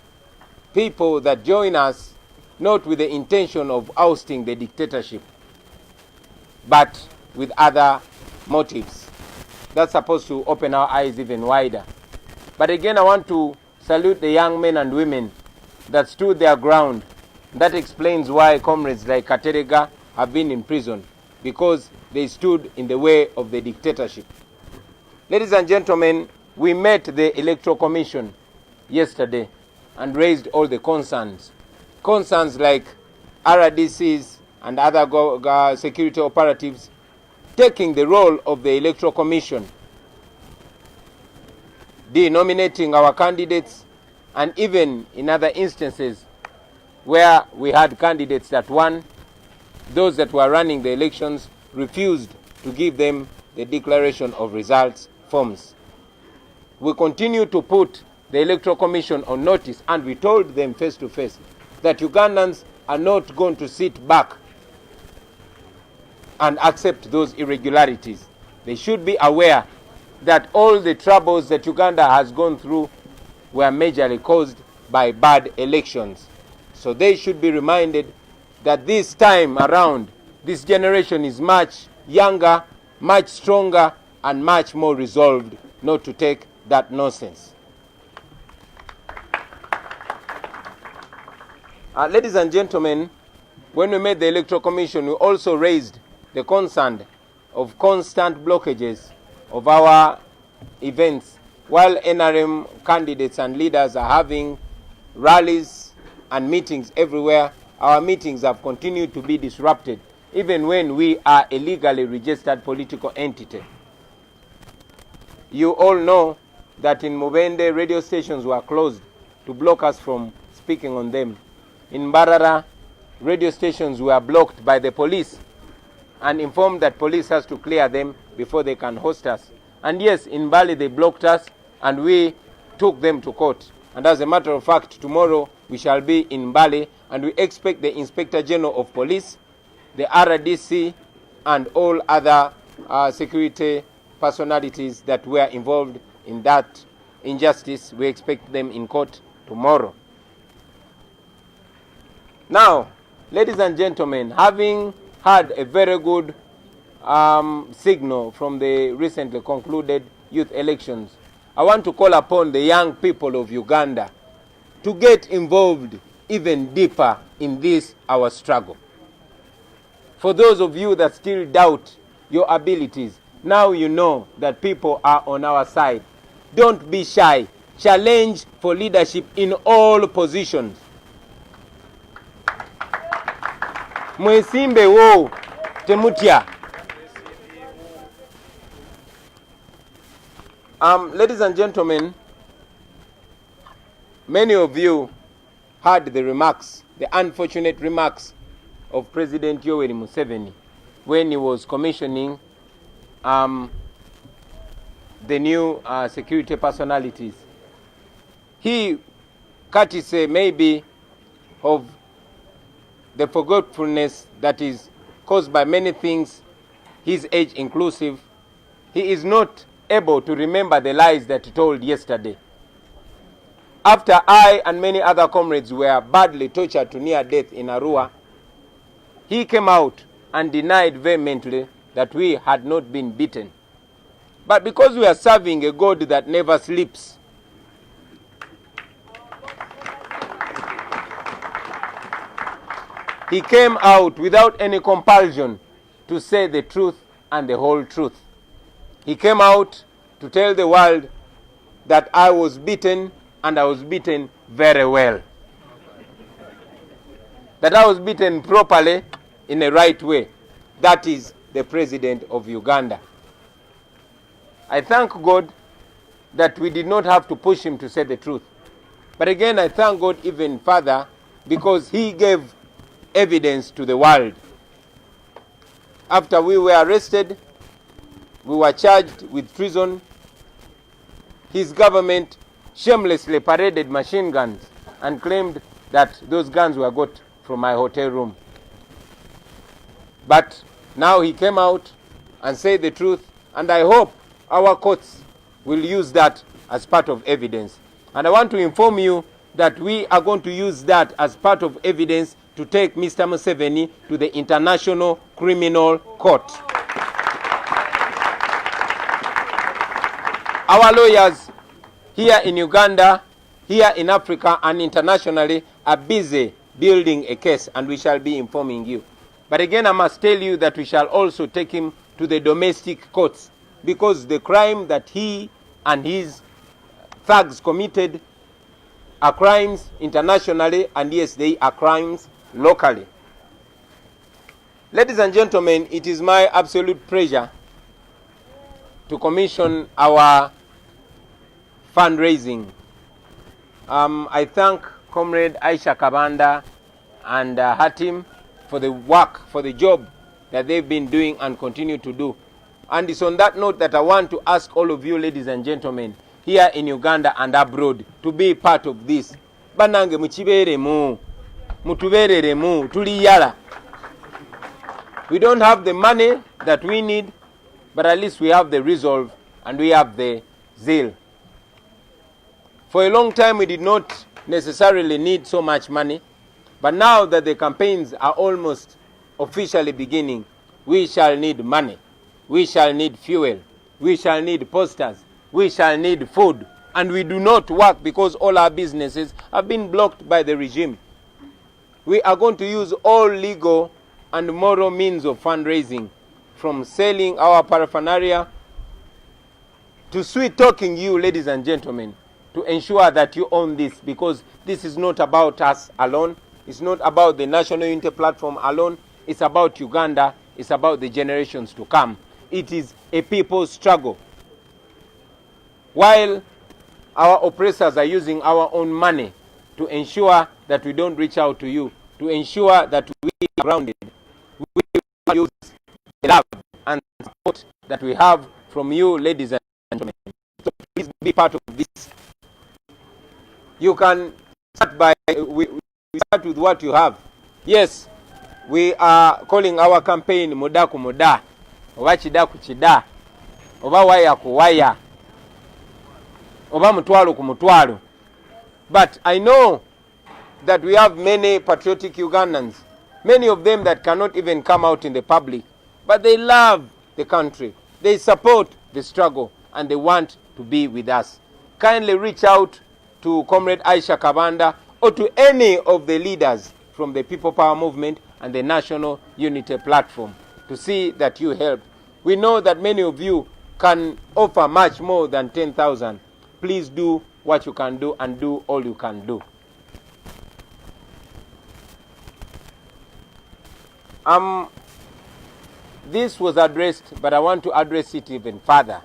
people that join us not with the intention of ousting the dictatorship, but with other motives. That's supposed to open our eyes even wider. But again, I want to salute the young men and women that stood their ground. That explains why comrades like Katerega have been in prison, because they stood in the way of the dictatorship. Ladies and gentlemen, we met the Electoral Commission yesterday and raised all the concerns. Concerns like RDCs and other security operatives taking the role of the Electoral Commission, denominating our candidates, and even in other instances where we had candidates that won, those that were running the elections refused to give them the declaration of results forms. We continue to put the Electoral Commission on notice, and we told them face to face that Ugandans are not going to sit back and accept those irregularities. They should be aware that all the troubles that Uganda has gone through were majorly caused by bad elections. So they should be reminded that this time around, this generation is much younger, much stronger, and much more resolved not to take that nonsense. Ladies and gentlemen, when we made the Electoral Commission, we also raised the concern of constant blockages of our events while NRM candidates and leaders are having rallies and meetings everywhere. Our meetings have continued to be disrupted, even when we are a legally registered political entity. You all know that in Mubende, radio stations were closed to block us from speaking on them. In Mbarara, radio stations were blocked by the police and informed that police has to clear them before they can host us. And yes, in Bali they blocked us and we took them to court. And as a matter of fact, tomorrow we shall be in Bali, and we expect the Inspector General of Police, the RDC, and all other security personalities that were involved in that injustice. We expect them in court tomorrow. Now, ladies and gentlemen, having had a very good signal from the recently concluded youth elections, I want to call upon the young people of Uganda to get involved even deeper in this, our struggle. For those of you that still doubt your abilities, now you know that people are on our side. Don't be shy. Challenge for leadership in all positions. Mwesimbe wo temutia. Ladies and gentlemen, many of you heard the remarks the unfortunate remarks of President Yoweri Museveni when he was commissioning the new security personalities. He, courtesy maybe of the forgetfulness that is caused by many things, his age inclusive, he is not able to remember the lies that he told yesterday. After I and many other comrades were badly tortured to near death in Arua, he came out and denied vehemently that we had not been beaten. But because we are serving a God that never sleeps, he came out without any compulsion to say the truth and the whole truth. He came out to tell the world that I was beaten, and I was beaten very well. That I was beaten properly in the right way. That is the President of Uganda. I thank God that we did not have to push him to say the truth. But again, I thank God even further because he gave evidence to the world. After we were arrested, we were charged with treason. His government shamelessly paraded machine guns and claimed that those guns were got from my hotel room. But now he came out and said the truth, and I hope our courts will use that as part of evidence. And I want to inform you that we are going to use that as part of evidence to take Mr. Museveni to the International Criminal Court. Our lawyers here in Uganda, here in Africa, and internationally are busy building a case, and we shall be informing you. But again, I must tell you that we shall also take him to the domestic courts, because the crime that he and his thugs committed are crimes internationally, and yes, they are crimes locally. Ladies and gentlemen, it is my absolute pleasure to commission our fundraising. I thank Comrade Aisha Kabanda and her team for the work, for the job that they've been doing and continue to do. And it's on that note that I want to ask all of you, ladies and gentlemen, here in Uganda and abroad, to be part of this. Banange muchiberemu, mutubereremu, tuliyala. We don't have the money that we need, but at least we have the resolve and we have the zeal. For a long time we did not necessarily need so much money, but now that the campaigns are almost officially beginning, we shall need money, we shall need fuel, we shall need posters, we shall need food, and we do not work because all our businesses have been blocked by the regime. We are going to use all legal and moral means of fundraising, from selling our paraphernalia to sweet talking you, ladies and gentlemen, to ensure that you own this, because this is not about us alone. It's not about the National Unity Platform alone. It's about Uganda. It's about the generations to come. It is a people's struggle. While our oppressors are using our own money to ensure that we don't reach out to you, to ensure that we are grounded, we use the love and support that we have from you, ladies and gentlemen. So please be part of this. You can start by, we start with what you have. Yes, we are calling our campaign Muda ku Muda, oba Chida ku Chida, oba Waya ku Waya, oba Mutwalo ku Mutwalo. But I know that we have many patriotic Ugandans, many of them that cannot even come out in the public, but they love the country, they support the struggle, and they want to be with us. Kindly reach out to Comrade Aisha Kabanda or to any of the leaders from the People Power Movement and the National Unity Platform to see that you help. We know that many of you can offer much more than 10,000. Please do what you can do and do all you can do. This was addressed, but I want to address it even further.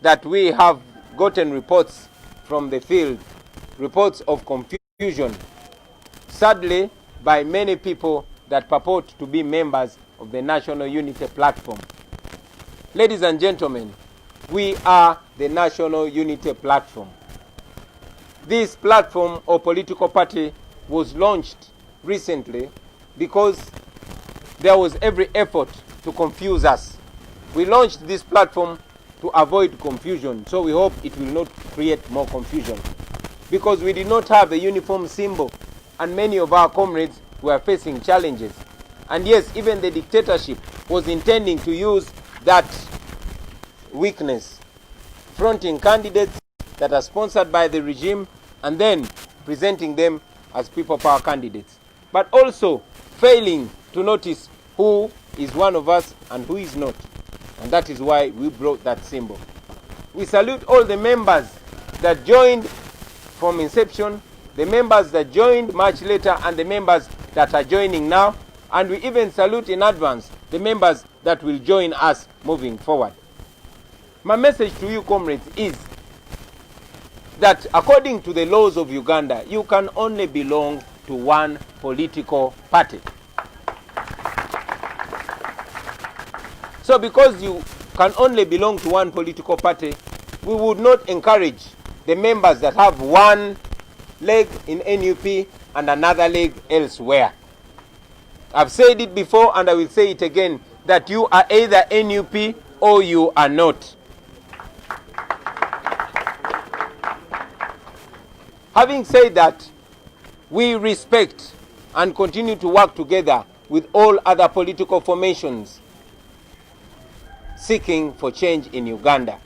That we have gotten reports from the field, reports of confusion, sadly, by many people that purport to be members of the National Unity Platform. Ladies and gentlemen, we are the National Unity Platform. This platform or political party was launched recently because there was every effort to confuse us. We launched this platform to avoid confusion, so we hope it will not create more confusion. Because we did not have a uniform symbol, and many of our comrades were facing challenges. And yes, even the dictatorship was intending to use that weakness, fronting candidates that are sponsored by the regime and then presenting them as people power candidates, but also failing to notice who is one of us and who is not. And that is why we brought that symbol. We salute all the members that joined from inception, the members that joined much later, and the members that are joining now. And we even salute in advance the members that will join us moving forward. My message to you, comrades, is that according to the laws of Uganda, you can only belong to one political party. So because you can only belong to one political party, we would not encourage the members that have one leg in NUP and another leg elsewhere. I've said it before and I will say it again, that you are either NUP or you are not. Having said that, we respect and continue to work together with all other political formations seeking for change in Uganda.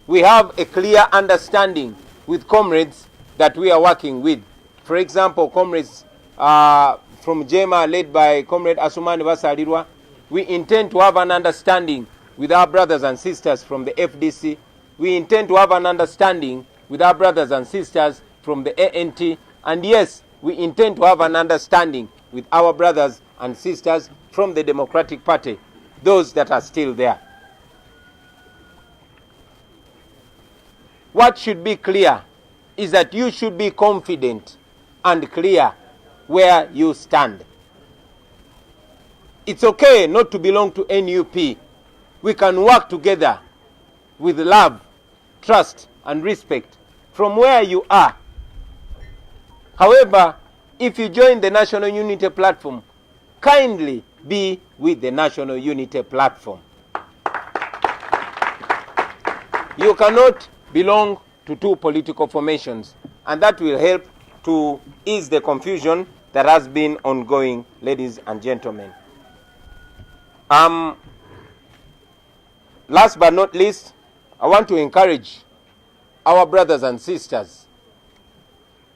We have a clear understanding with comrades that we are working with. For example, comrades from JEMA led by Comrade Asumani Basalirwa, we intend to have an understanding with our brothers and sisters from the FDC. We intend to have an understanding with our brothers and sisters from the ANT. And yes, we intend to have an understanding with our brothers and sisters from the Democratic Party, those that are still there. What should be clear is that you should be confident and clear where you stand. It's okay not to belong to NUP. We can work together with love, trust, and respect from where you are. However, if you join the National Unity Platform, kindly be with the National Unity Platform. You cannot belong to two political formations, and that will help to ease the confusion that has been ongoing, ladies and gentlemen. Last but not least, I want to encourage our brothers and sisters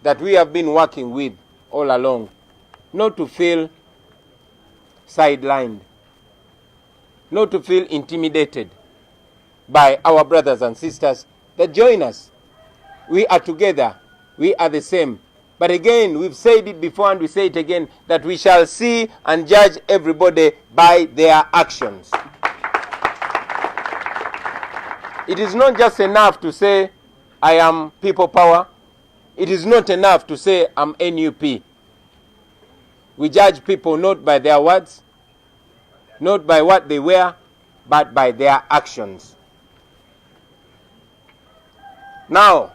that we have been working with all along not to feel sidelined, not to feel intimidated by our brothers and sisters that join us. We are together. We are the same. But again, we've said it before and we say it again, that we shall see and judge everybody by their actions. It is not just enough to say, I am people power. It is not enough to say, I'm NUP. We judge people not by their words, not by what they wear, but by their actions. Now,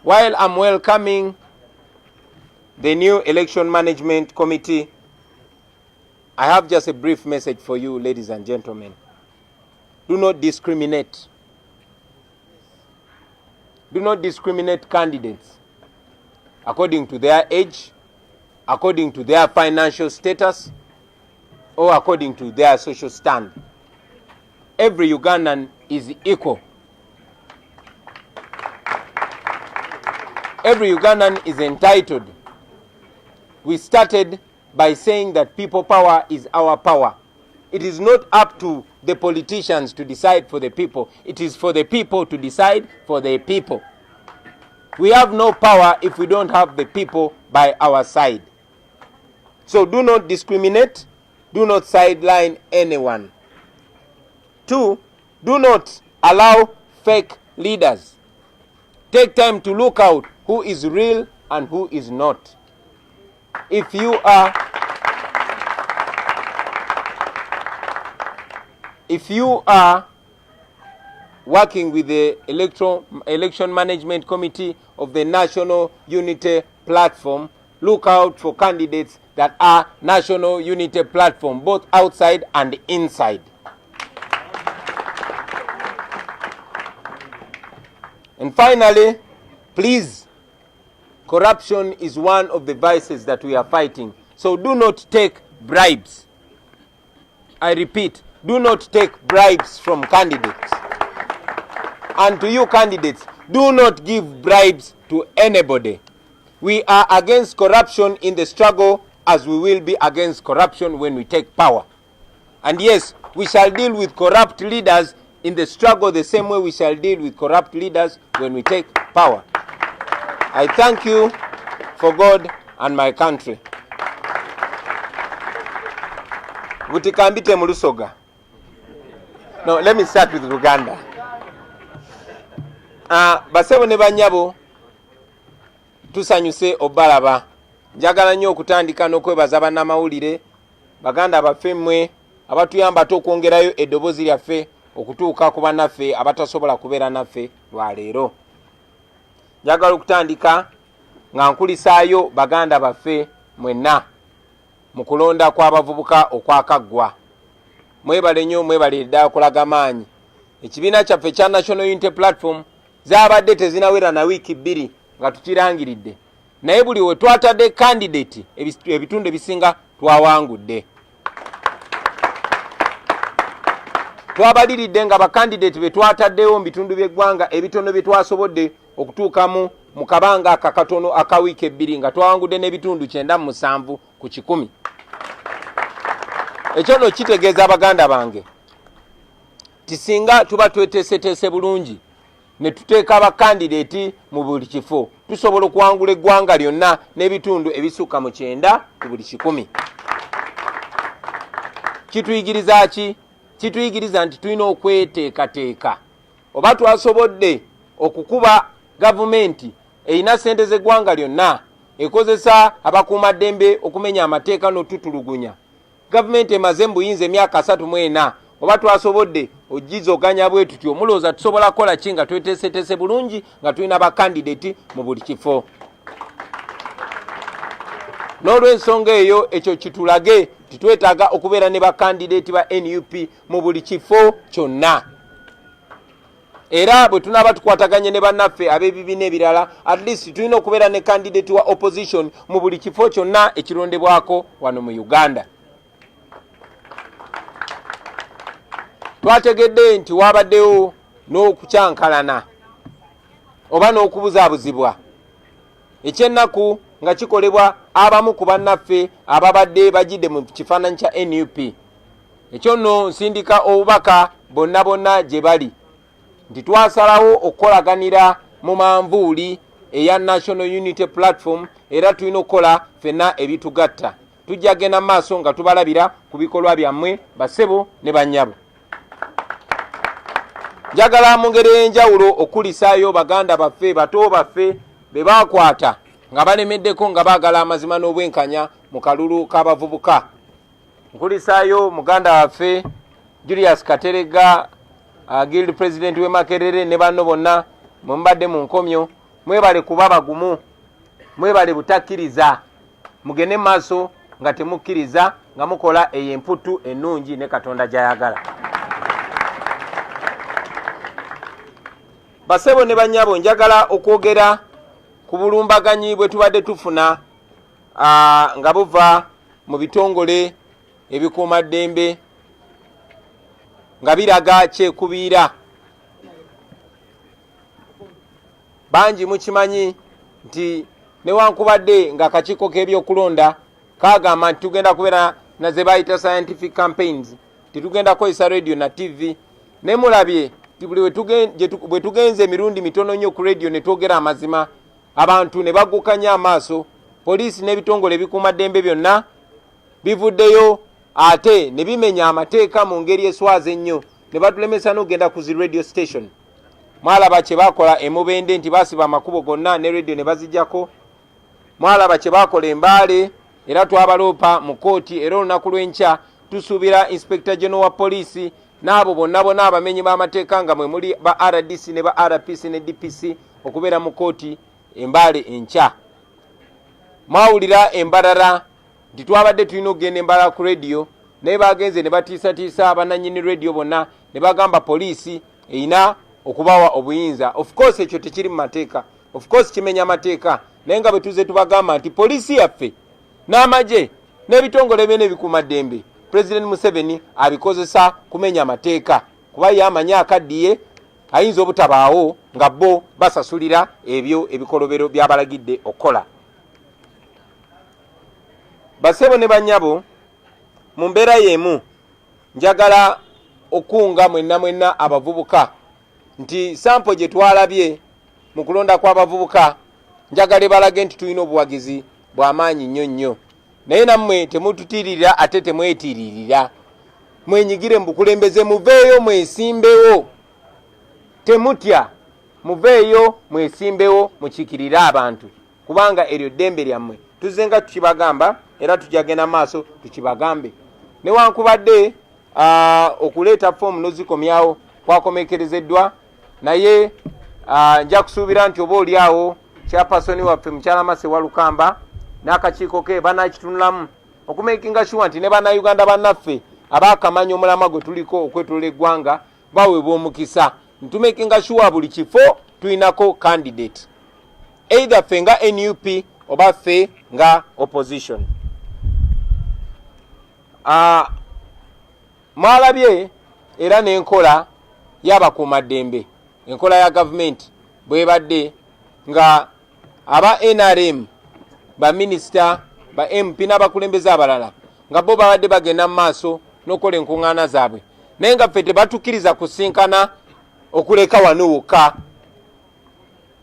while I'm welcoming the new Election Management Committee, I have just a brief message for you, ladies and gentlemen. Do not discriminate. Do not discriminate candidates according to their age, according to their financial status, or according to their social stand. Every Ugandan is equal. Every Ugandan is entitled. We started by saying that people power is our power. It is not up to the politicians to decide for the people. It is for the people to decide for the people. We have no power if we don't have the people by our side. So do not discriminate. Do not sideline anyone. 2, do not allow fake leaders. Take time to look out who is real and who is not. if you are working with the election management committee of the National Unity Platform, look out for candidates that are National Unity Platform, both outside and inside. And finally, please, corruption is one of the vices that we are fighting. So do not take bribes. I repeat, do not take bribes from candidates. And to you candidates, do not give bribes to anybody. We are against corruption in the struggle as we will be against corruption when we take power. And yes, we shall deal with corrupt leaders in the struggle the same way we shall deal with corrupt leaders when we take power. I thank you for God and my country. Butikambite mu Lusoga. No, let me start with Uganda. Basebo ne banyabo tusanyuse obalaba. Njagala nnyo okutandika n'okwebaza bannamawulire baganda baffe mmwe abatuyamba okwongerayo eddoboozi lyaffe okutuuka ku bannaffe abatasobola kubeera naffe lwaleero. Njagala okutandika nga nkulisaayo baganda baffe mwenna mu kulonda kw'abavubuka okwakaggwa. Mwebale nnyo, mwebale ddala kulaga maanyi. Ekibiina kyaffe kya National Unity Platform zaabadde tezinawera na wiiki 2 nga tukirangiridde. Naye buli we twatadde candidate ebitundu ebisinga twawangudde. Twabaliridde nga bakandidate be twataddewo mu bitundu by'eggwanga ebitono bye twasobodde okutuukamu mu kabanga akakatono aka wiiki 2 nga twawangudde n'ebitundu 97 ku 100. Ekyo no kitegeeza abaganda bange tisinga tuba tweteeseteese bulungi ne tuteeka abakandidate mu buli kifo tusobola okuwangula eggwanga lyonna n'ebitundu ebisukka mu 9 ku buli 100. Kituyigiriza ki? Kituyigiriza nti tulina okweteekateeka oba twasobodde okukuba gavumenti erina ssente z'eggwanga lyonna ekozesa abakuumaddembe okumenya amateeka n'otutulugunya. Gavumenti emaze mu buyinza emyaka 34 oba twasobodde ogizoganya bwe tutyo mulooza tusobola kukola ki nga tweteeseteese bulungi nga tulina bakandidate mu buli kifo. N'olw'ensonga eyo ekyo kitulage titwetaaga okubeera ne bakandidate ba NUP mu buli kifo kyonna. Era bwe tunaaba tukwataganye ne bannaffe ab'ebibiina ebirala at least tulina okubeera ne candidate wa opposition mu buli kifo kyonna ekirondebwako wano mu Uganda. Twategedde nti wabaddewo n'okukyankalana oba n'okubuzaabuzibwa ekyennaku nga kikolebwa abamu ku bannaffe ababadde bagidde mu kifaananyi kya NUP. Ekyo nno nsindika obubaka bonna bonna gye bali nti twasalawo okukolaganira mu manvuuli eya National Unity Platform era tulina okukola ffenna ebitugatta. Tujja genda mu maaso nga tubalabira ku bikolwa byammwe basebo ne bannyabo. Njagala mu ngeri ey'enjawulo okulisaayo baganda baffe bato baffe be baakwata nga balemeddeko nga baagala amazima n'obwenkanya mu kalulu k'abavubuka. Nkulisaayo muganda waffe Julius Katerega, Guild President w'e Makerere ne banno bonna mwe mbadde mu nkomyo. Mwebale kuba bagumu, mwebale butakkiriza, mugende maaso nga temukkiriza nga mukola ey'emputu ennungi ne Katonda gy'ayagala. Basebo ne bannyabo njagala okwogera ku bulumbaganyi bwe tubadde tufuna nga buva mu bitongole ebikuumaddembe nga biraga kyekubiira. Bangi mukimanyi nti newankubadde nga akakiiko k'ebyokulonda kagamba nti tugenda kubeera na ze bayita scientific campaigns, titugenda kukozesa radio na TV, ne mulabye bwe tugenze emirundi mitono nnyo ku radio ne twogera amazima abantu ne baggukanya amaaso. Poliisi n'ebitongole ebikuumaddembe byonna bivuddeyo ate ne bimenya amateeka mu ngeri eswaze ennyo ne batulemesa n'ogenda ku zi radio station. Mwalaba kye baakola Emubende nti basiba amakubo gonna ne radio ne bazijjako. Mwalaba kye baakola Embaale era twabaloopa mu kooti era olunaku lw'enkya tusuubira inspector general wa poliisi n'abo bonna abamenyi b'amateeka nga mwe muli ba RDC ne ba RPC ne DPC okubeera mu kooti Embaale enkya. Mwawulira embalala nti twabadde tulina okugenda Embalala ku radio naye bagenze ne batiisatiisa abannannyini radio bonna ne bagamba poliisi erina okubawa obuyinza. Of course ekyo tekiri mu mateeka, of course kimenya amateeka, naye nga bwe tuze tubagamba nti poliisi yaffe n'amagye n'ebitongole byonna ebikuumaddembe President Museveni abikozesa kumenya amateeka kuba yamanyi akaddiye ayinza obutabaawo nga bo basasulira ebyo ebikolobero byabalagidde okukola. Basebo ne bannyabo, mu mbeera y'emu njagala okunga mwenna abavubuka nti sampo gye twalabye mu kulonda kw'abavubuka njagala balage nti tulina obuwagizi bw'amaanyi nnyo. Naye nammwe temututiirira ate temwetiiririra. Mwenyigire mu bukulembeze, muveeyo mwesimbewo. Temutya, muveeyo mwesimbewo, mukiikirire abantu kubanga eryo ddembe lyammwe. Tuzenga tukibagamba era tujagenda maaso tukibagambe. Newankubadde okuleeta foomu n'ozikomyawo kwakomekerezeddwa, naye nja kusuubira nti oba oliawo chairperson waffe mukyala Mase Walukamba n'akakiiko ke banakitunulamu okumekinga sure nti ne bannayuganda bannaffe abaakamanya omulama gwe tuliko okwetolola eggwanga baweebwa omukisa. Ntumekinga sure buli kifo tulinako candidate either ffe nga NUP oba ffe nga opposition. Mwalabye era n'enkola y'abakuumaddembe, enkola ya gavumenti bwebadde nga aba NRM, ba minisita, ba MP n'abakulembeze abalala nga bo babadde bagenda mu maaso n'okola enkuŋŋaana zaabwe, naye nga ffe tebatukkiriza kusinkana okuleka wano wokka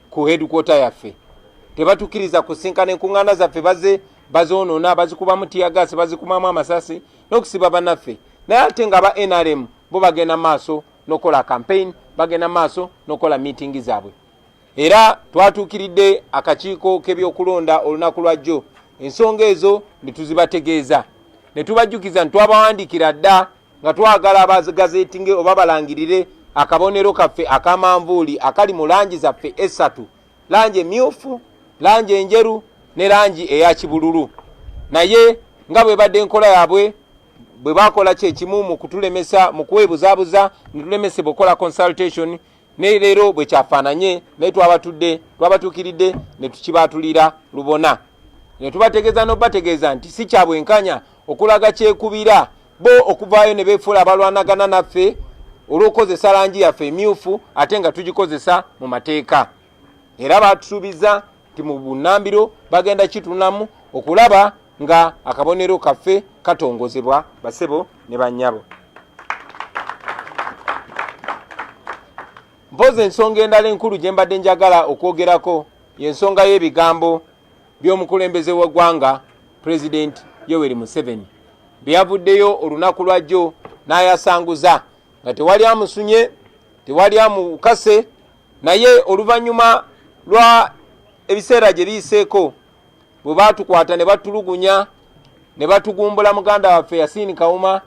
ku headquarter yaffe. Tebatukkiriza kusinkana enkuŋŋaana zaffe bazoonoona, bazikubamu tiyagasi, bazikubamu amasasi n'okusiba bannaffe. Naye ate nga aba NRM bo bagenda maaso n'okola campaign, bagenda maaso n'okola meeting zaabwe. Era twatuukiridde akakiiko k'ebyokulonda olunaku lwajjo, ensonga ezo ne tuzibategeeza, ne tubajjukiza nti twabawandiikira dda nga twagala abagazeetinge oba balangirire akabonero kaffe akamanvuuli akali mu langi zaffe esatu, langi emyufu, langi enjeru ne langi eya kibululu. Naye nga bwe badde enkola yaabwe bwe bakola kyekimu mu kutulemesa mu kuwebuzaabuza ne tulemesebwa okukola consultation, ne leero bwe kyafaananye naye twabatuukiridde ne tukibaatulira lubona. Ne tubategeeza n'obategeeza nti si kya bwenkanya okulaga kyekubira bo okuvaayo ne beefuula abalwanagana naffe olw'okozesa langi yaffe emyufu ate nga tugikozesa mu mateeka. Era baatusuubiza nti mu bunnambiro bagenda kitunulamu okulaba nga akabonero kaffe katongozebwa basebo ne bannyabo. Mpozi ensonga endala enkulu gye mbadde njagala okwogerako y'ensonga y'ebigambo by'omukulembeze w'eggwanga President Yoweri Museveni bye yavuddeyo olunaku lwajjo n'ayasanguza nga tewali amusunye, tewali amukase, naye oluvannyuma lwa ebiseera gye biyiseeko bwe baatukwata ne batulugunya ne batugumbula muganda waffe Yasini Kawuma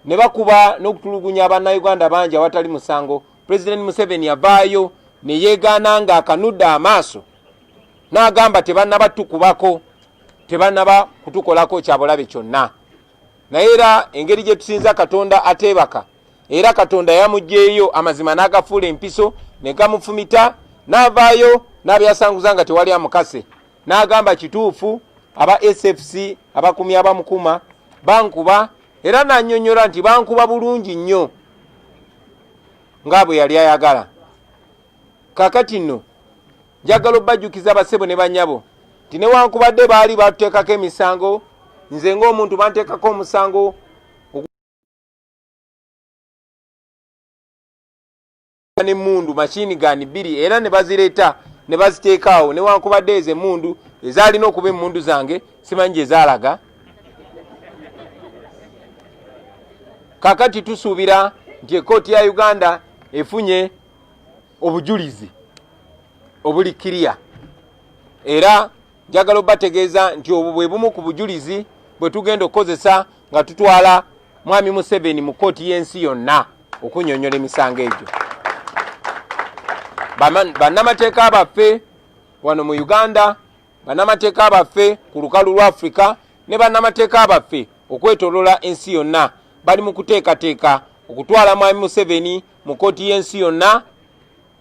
ne bakuba n'okutulugunya bannayuganda bangi awatali musango, President Museveni yavaayo ne yeegaana nga akanudde amaaso n'agamba tebannaba tukubako, tebannaba kutukolako kyabulabe kyonna. Naye era engeri gye tusinza Katonda ateebaka, era Katonda yamuggyeeyo amazima n'agafuula empiso ne gamufumita, n'avaayo n'abyasanguza nga tewali amukase, n'agamba kituufu aba SFC abakumi abamukuma bankuba, era n'annyonnyola nti bankuba bulungi nnyo nga bwe yali ayagala. Kaakati nno njagala obbajjukiza basebo ne bannyabo nti newankubadde baali batuteekako emisango, nze ng'omuntu banteekako omusango n'emmundu mashini gani bbiri era ne bazireeta ne baziteekaawo, newankubadde ezo emmundu ezaalina okuba emmundu zange simanyi gye zaalaga. Kaakati tusuubira nti ekkooti ya Uganda efunye obujulizi obuli kiriya, era njagala obategeeza nti obwo bwe bumu ku bujulizi bwe tugenda okukozesa nga tutwala mwami Museveni mu kooti y'ensi yonna okunyonyola emisango egyo. Bannamateeka baffe wano mu Uganda, bannamateeka baffe ku lukalu lwa Afrika ne bannamateeka baffe okwetolola ensi yonna bali mu kuteekateeka okutwala mwami Museveni mu kooti y'ensi yonna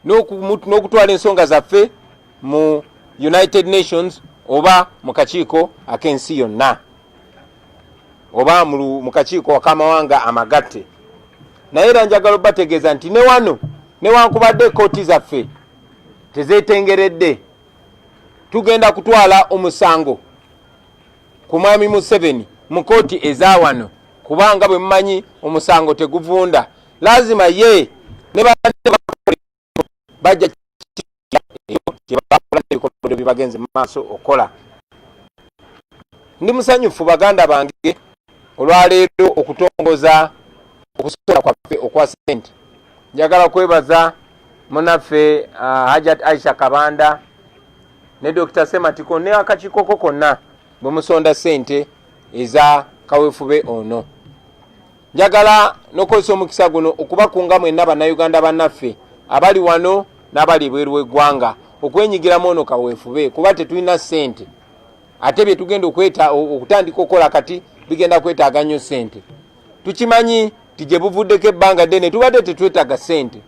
n'okutwala ensonga zaffe mu United Nations oba mu kakiiko ak'ensi yonna oba mu kakiiko akamawanga amagatte. Naye era njagala obategeeza nti ne wano newankubadde kooti zaffe tezeetengeredde, tugenda kutwala omusango ku mwami Museveni mu kooti eza wano, kubanga bwe mumanyi omusango teguvunda. Lazima ye ne bajja ebikodo byebagenze mu maaso okola. Ndi musanyufu baganda bange olwaleero okutongoza okusobola kwaffe okwa ssente. Njagala kwebaza munaffe Hajat Aisha Kabanda ne Dr. Sematiko ne akakiiko konna bwe musonda ssente eza kaweefube ono. Njagala n'okozesa omukisa guno okubakunga mwenna bannayuganda bannaffe abali wano n'abali ebweru w'eggwanga okwenyigiramu ono kaweefube, kuba tetulina ssente ate bye tugenda okutandika okukola kati bigenda kwetaaga nnyo ssente. Tukimanyi ti gye buvuddeko ebbanga ddene tubadde tetwetaaga ssente.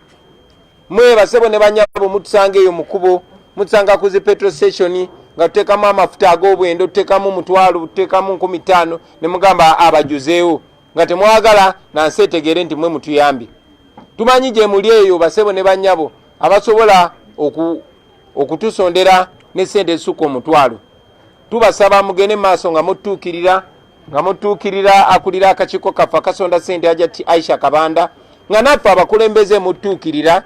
Mwe basebo ne banyabo mutusanga eyo mu kkubo, mutusanga ku zi petrol station nga tuteekamu amafuta ag'obwendo, tuteekamu 1,000, tuteekamu 15,000 ne mugamba abajuzeewo nga temwagala nansi etegere nti mwe mutuyambi. Tumanyi gye muli eyo basebo ne banyabo abasobola okutusondera ne ssente ezisukka 1,000. Tubasaba mugende maaso nga mutuukirira akulira akakiiko kaffe akasonda ssente Hajati Aisha Kabanda, nga naffe abakulembeze mutuukirira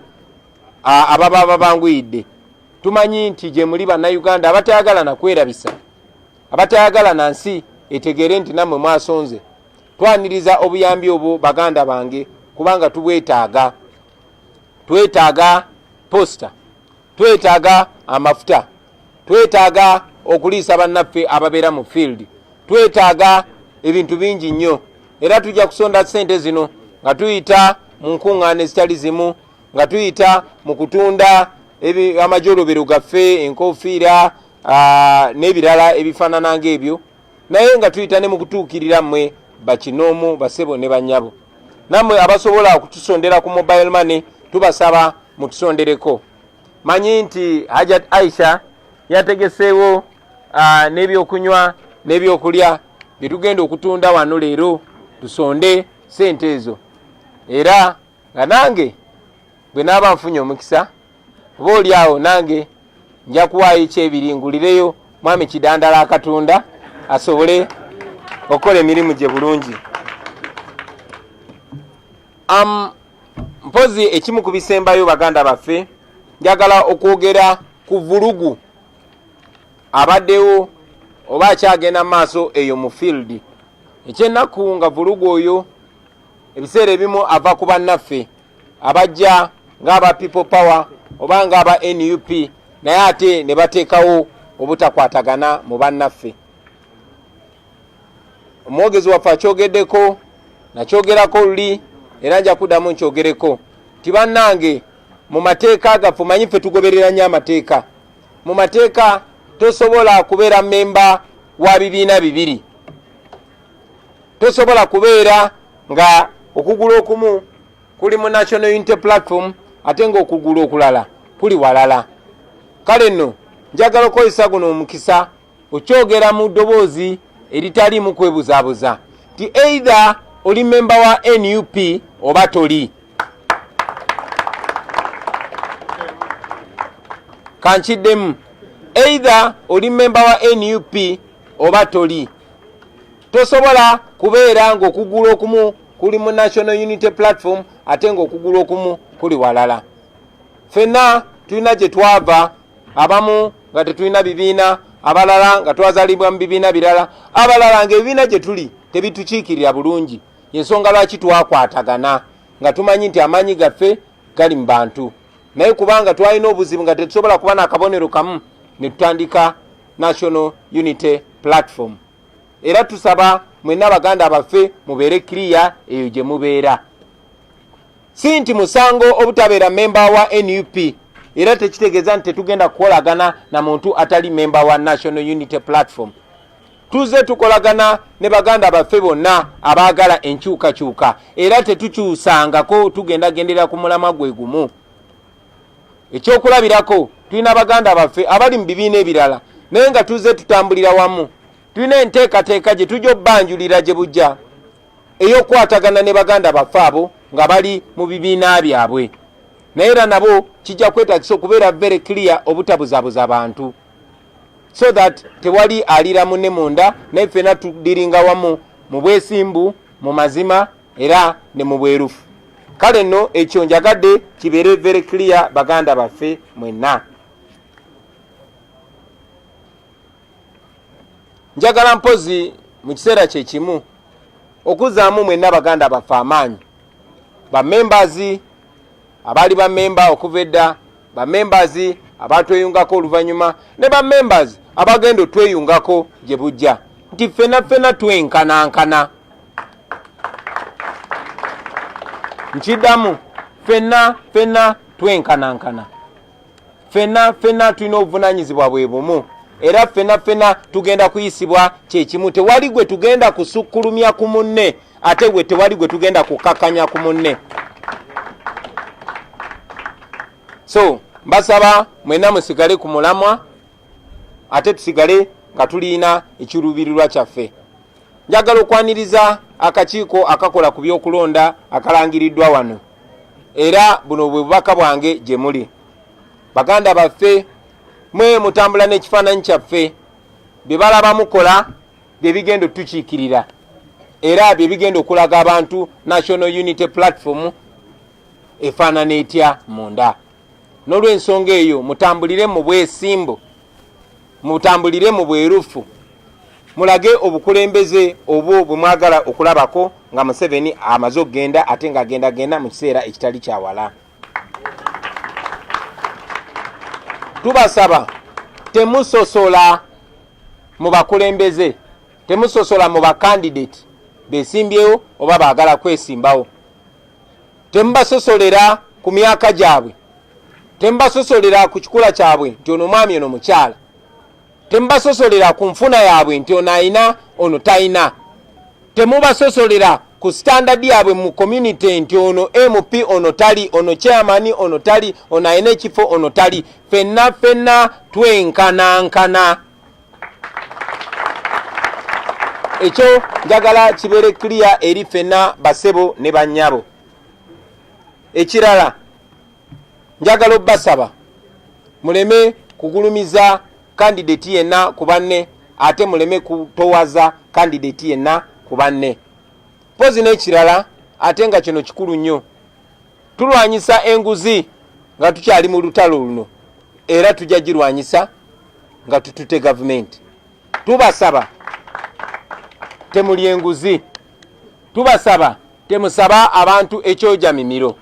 ababa babanguyidde. Tumanyi nti gye muli bannayuganda abatayagala nakwerabisa, abatayagala nansi etegere nti nammwe mwasonze. Twaniriza obuyambi obwo baganda bange kubanga tubwetaaga. Twetaaga posta, twetaaga amafuta, twetaaga okuliisa bannaffe ababeera mu field, twetaaga ebintu bingi nnyo. Era tujja kusonda ssente zino nga tuyita mu nkuŋŋaana ezitali zimu, nga tuyita mu kutunda amajolobero gaffe, enkofiira n'ebirala ebifaanana ng'ebyo, naye nga tuyita ne mu kutuukirira mmwe bakinoomu basebo ne banyabo. Nammwe abasobola okutusondera ku mobile money tubasaba mutusondereko. Manyi nti Hajat Aisha yategeseewo n'ebyokunywa n'ebyokulya bye tugenda okutunda wano leero tusonde ssente ezo. Era nga nange bwe naaba nfunye omukisa oba oli awo nange nja kuwaayo ekyebiri ngulireyo mwami Kidandala akatunda asobole okukola emirimu gye bulungi. Mpozi ekimu ku bisembayo baganda baffe, njagala okwogera ku vulugu abaddewo oba akyagenda mu maaso eyo mu field. Ekyennaku nga vulugu oyo ebiseera ebimu ava ku bannaffe abajja ng'aba people power oba ng'aba NUP, naye ate ne bateekawo obutakwatagana mu bannaffe. Omwogezi waffe akyogeddeko, nakyogerako luli era nja kuddamu nkyogereko ti bannange, mu mateeka gaffe manyi ffe tugoberera nnyo amateeka. Mu mateeka tosobola kubeera memba wa bibiina bibiri, tosobola kubeera nga okugulu okumu kuli mu National Unity Platform ate ng'okugulu okulala kuli walala. Kale nno njagala okukozesa guno omukisa okyogera mu ddoboozi eritaliimu kwebuzaabuza ti either oli memba wa NUP oba toli. Kankiddemu, either oli memba wa NUP oba toli. Tosobola kubeera ng'okugulu okumu kuli mu National Unity Platform ate ng'okugulu okumu kuli walala. Ffenna tulina gye twava, abamu nga tetulina bibiina, abalala nga twazalibwa mu bibiina birala, abalala ng'ebibiina gye tuli tebitukiikirira bulungi. Yensonga lwaki twakwatagana nga tumanyi nti amaanyi gaffe gali mu bantu, naye kubanga twalina obuzibu nga tetusobola kuba n'akabonero kamu ne tutandika National Unity Platform. Era tusaba mwenna baganda baffe mubeere clear eyo gye mubeera. Si nti musango obutabeera memba wa NUP, era tekitegeeza nti tetugenda kukolagana na muntu atali memba wa National Unity Platform. Tuze tukolagana ne baganda baffe bonna abaagala enkyukakyuka, era tetukyusangako tugenda gendera ku mulama gwe gumu. Ekyokulabirako tulina baganda baffe abali mu bibiina ebirala naye nga tuze tutambulira wamu. Tulina enteekateeka gye tujja obbanjulira gye bujja ey'okwatagana ne baganda baffe abo nga bali mu bibiina byabwe, naye era nabo kijja kwetagisa okubeera very clear obutabuzabuza abantu, so that tewali alira munne munda, naye ffenna tudiringa wamu mu bwesimbu, mu mazima era ne mu bwerufu. Kale nno ekyo njagadde kibeere very clear baganda baffe mwenna. Njagala mpozi mu kiseera kye kimu okuzaamu mwenna baganda baffe amaanyi, bamembazi abali bamemba okuva edda, bamembazi abatweyungako oluvannyuma, ne bamembazi abagenda otweyungako gye bujja, nti ffenna twenkanankana. Nkiddamu, ffenna twenkanankana. Ffenna tulina obuvunaanyizibwa bwe bumu, era ffenna tugenda kuyisibwa kyekimu. Tewali gwe tugenda kusukkulumya ku munne, ate gwe tewali gwe tugenda kukakkanya ku munne. So mbasaba mwenna musigale ku mulamwa, ate tusigale nga tulina ekiruubirirwa kyaffe. Njagala okwaniriza akakiiko akakola ku byokulonda akalangiriddwa wano, era buno bwe bubaka bwange gye muli. Baganda baffe mwe mutambula n'ekifaananyi kyaffe, bye balaba mukola bye bigenda otukiikirira, era bye bigenda okulaga abantu National Unity Platform efaanana etya munda. N'olw'ensonga eyo mutambulire mu bwesimbu, mutambulire mu bwerufu, mulage obukulembeze obwo bwe mwagala okulabako nga Museveni amaze okgenda ate nga agenda mu kiseera ekitali kyawala. Tubasaba temusosola mu bakulembeze, temusosola mu bakandidate besimbyewo oba baagala kwesimbawo. Temubasosolera ku myaka gyabwe, temubasosolera ku kikula kyabwe nti ono mwami ono mukyala, temubasosolera ku nfuna yaabwe nti ono ayina ono tayina, temubasosolera ku standard yaabwe mu community nti ono MP ono tali, ono chairman ono tali, ono ayina ekifo ono tali. Ffenna twenkanankana. Ekyo njagala kibeere clear eri ffenna basebo ne bannyabo. Ekirala njagala obbasaba muleme kugulumiza kandidate yenna ku banne, ate muleme kutowaza kandidate yenna ku banne. Pozi n'ekirala ate nga kino kikulu nnyo, tulwanyisa enguzi nga tukyali mu lutalo luno, era tujja girwanyisa nga tutute gavumenti. Tubasaba temuli enguzi, tubasaba temusaba abantu ekyoja mimiro.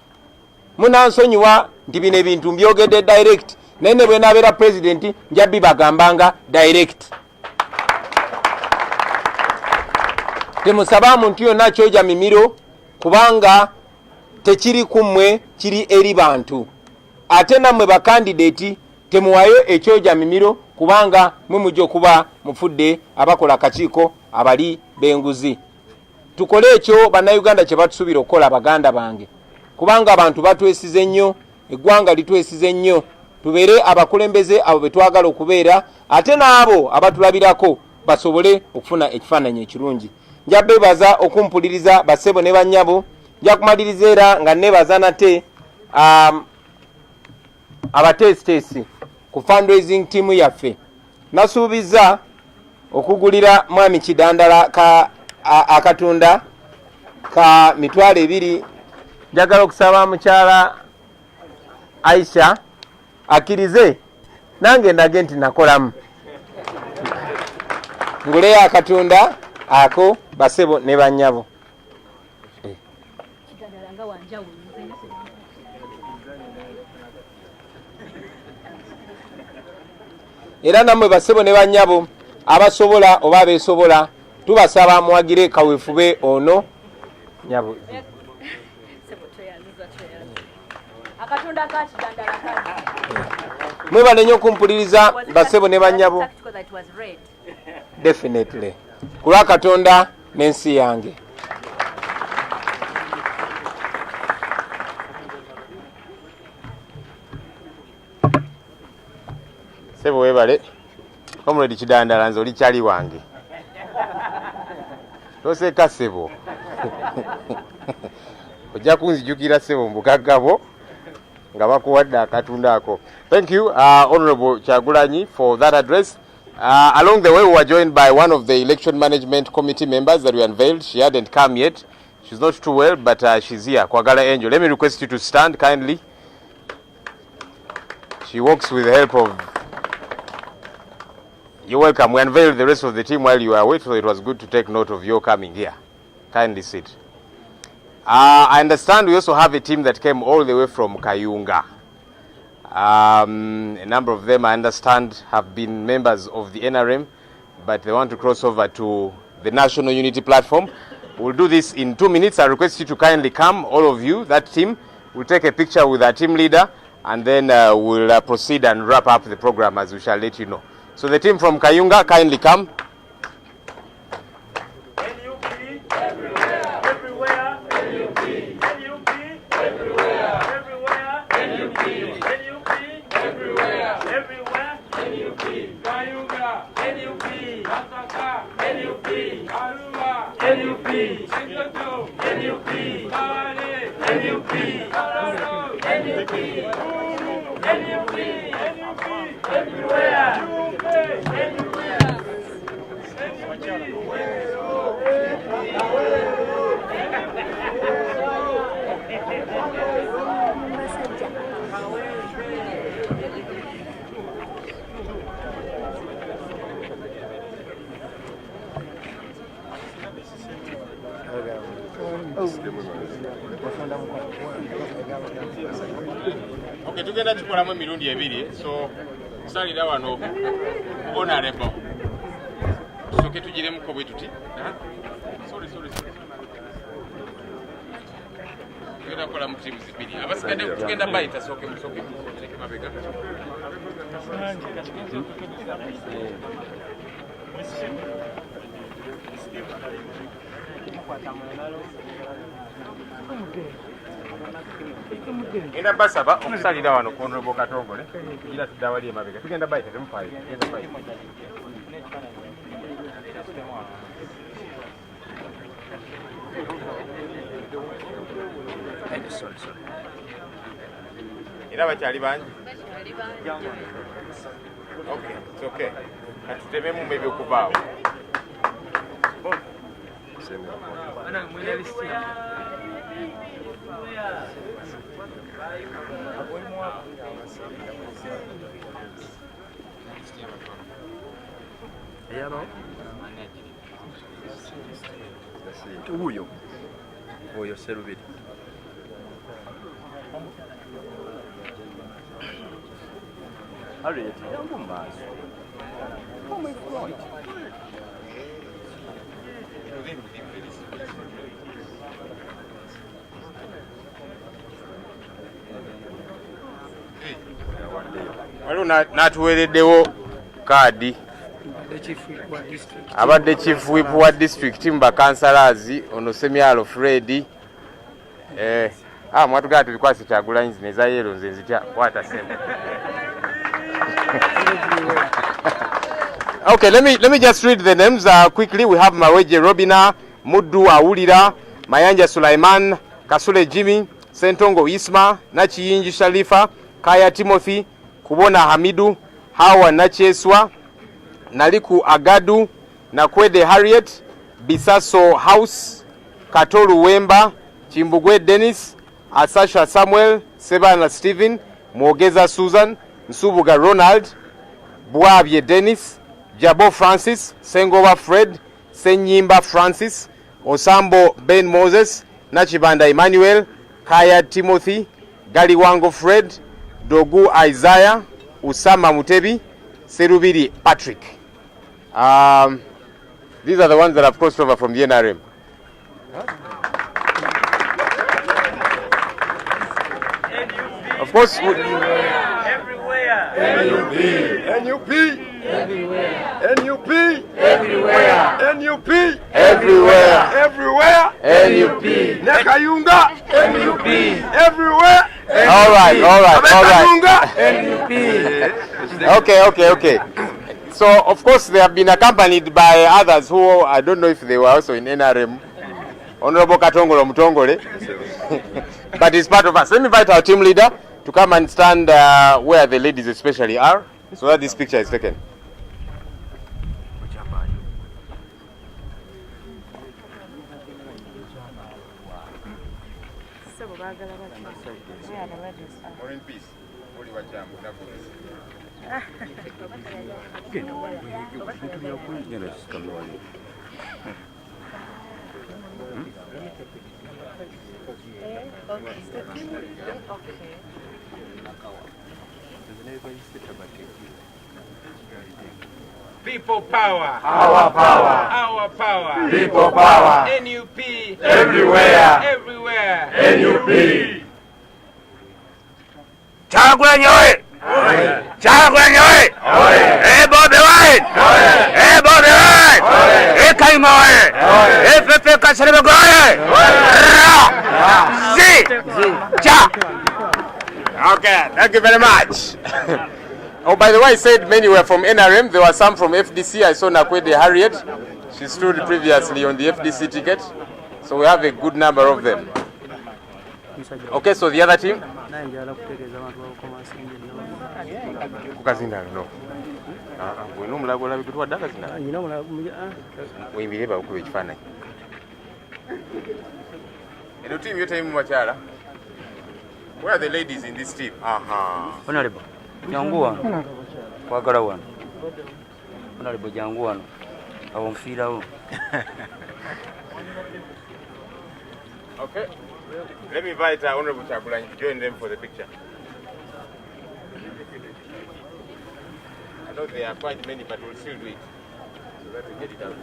Munansonyiwa nti bino ebintu mbyogedde direct, naye ne bwe nabeera president nja bibagambanga direct. Temusaba muntu yonna kyoja mimiro, kubanga tekiri kummwe, kiri eri bantu. Ate nammwe bakandidate temuwayo ekyoja mimiro, kubanga mwe mujja okuba mufudde abakola akakiiko abali b'enguzi. Tukole ekyo bannayuganda kye batusuubira okukola baganda bange, kubanga abantu batwesize nnyo, eggwanga litwesize nnyo. Tubeere abakulembeze abo be twagala okubeera, ate n'abo abatulabirako basobole okufuna ekifaananyi ekirungi. Nja beebaza okumpuliriza basebo ne bannyabo. Nja kumaliriza era nga neebaza nate abateesiteesi ku fundraising team yaffe. Nasuubiza okugulira mwami kidandala akatunda ka mitwalo 2. Njagala okusaba mukyala Aisha akkirize nange ndage nti nakolamu nguleyo akatunda ako basebo ne bannyabo. Era nammwe basebo ne bannyabo abasobola oba abeesobola tubasaba muwagire kaweefube ono nyabo akatonda kakidandala kati mwebale nnyo okumpuliriza basebo ne bannyabo definitely ku lwa Katonda n'ensi yange. Sebo webale Comrade Kidandala nze oli kyali wange toseka sebo ojja kunzijukira sebo mbugagabo nga bakuwadde akatunda ako. Thank you Honorable Kyagulanyi for that address. Along the way we were joined by one of the election management committee members that we unveiled. She hadn't come yet, she's not too well, but she's here. Kwagala Angel, let me request you to stand kindly. She works with the help of... You're welcome. We unveiled the rest of the team while you were away, so it was good to take note of your coming here. Kindly sit. I understand we also have a team that came all the way from Kayunga. A number of them, I understand, have been members of the NRM, but they want to cross over to the National Unity Platform. We'll do this in 2 minutes. I request you to kindly come, all of you, that team. We'll take a picture with our team leader, and then we'll proceed and wrap up the program as we shall let you know. So the team from Kayunga, kindly come. Okay, tugenda tukolamu emirundi ebiri, so salira wano honorable. Tusoke tugiremuko bwe tuti. Sorry. Tugenda kukola mu timu zibiri. Abasigadde tugenda bayita soke musoke tuleke mabega. Ina basaba okusalira wano Honorable Katongole kugira tudawali emabega tugenda bayita temufaayo tugenda bayita sorry. Era bakyali bangi? Okay, it's okay. Katutememu mbebe okuvaawo. Uyo Serubiri. Harriet, yangu mbazo. Oh my God. Waliwo n'atuweereddewo kaadi abadde chief whip wa district mba councillors ono Semyalo Fred mwatugala tubikwase Kyagulanyi zino eza yero nze nzitya kwata sembe. Okay, let me just read the names quickly. We have Maweje Robina, Muddu Awulira, Mayanja Sulaiman, Kasule Jimmy, Sentongo Isma, Nachiyinji Shalifa, Kaya Timothy, Kubona Hamidu, Hawa Nacheswa, Naliku Agadu, Nakwede Harriet, Bisaso House, Katoru Wemba, Chimbugwe Dennis, Asasha Samuel, Sebana Stephen, Mwogeza Susan, Nsubuga Ronald, Bwabye Dennis, Jabo Francis, Sengoba Fred, Senyimba Francis, Osambo Ben Moses, Nachibanda Emmanuel, Kaya Timothy, Galiwango Fred, Dogu Isaiah, Usama Mutebi, Serubiri Patrick. These are the ones that have crossed over from the NRM. Of course, Everywhere. NUP. everywhere, NUP. everywhere, NUP. everywhere, Everywhere. NUP, Nekayunga. NUP. Everywhere. All right. Nekayunga. Okay. So, of course, they have been accompanied by others who, I don't know if they were also in NRM. Honorable Katongolo Mutongole. But it's part of us. Let me invite our team leader to come and stand where the ladies especially are, so that this picture is taken. More in peace. People power. Our power. Our power. People power. NUP. Everywhere. Everywhere. NUP. Chagwenye oye! Chagwenye oye! Bobi oye! Bobi oye! Kaima oye! Pepe Kasarebe oye! Cha! Okay, thank you very much. Oh, by the way, I said many were from NRM. There were some from FDC. I saw Nakwede Harriet. She stood previously on the FDC ticket. So we have a good number of them. Okay, so the other team? No. Where are the ladies in this team? Honorable, Janguan. Wagarawan. Honorable Janguan. I won't feel out. Okay. Let me invite Honorable Chagulanyi to join them for the picture. I know there are quite many, but we'll still do it so that we get it out.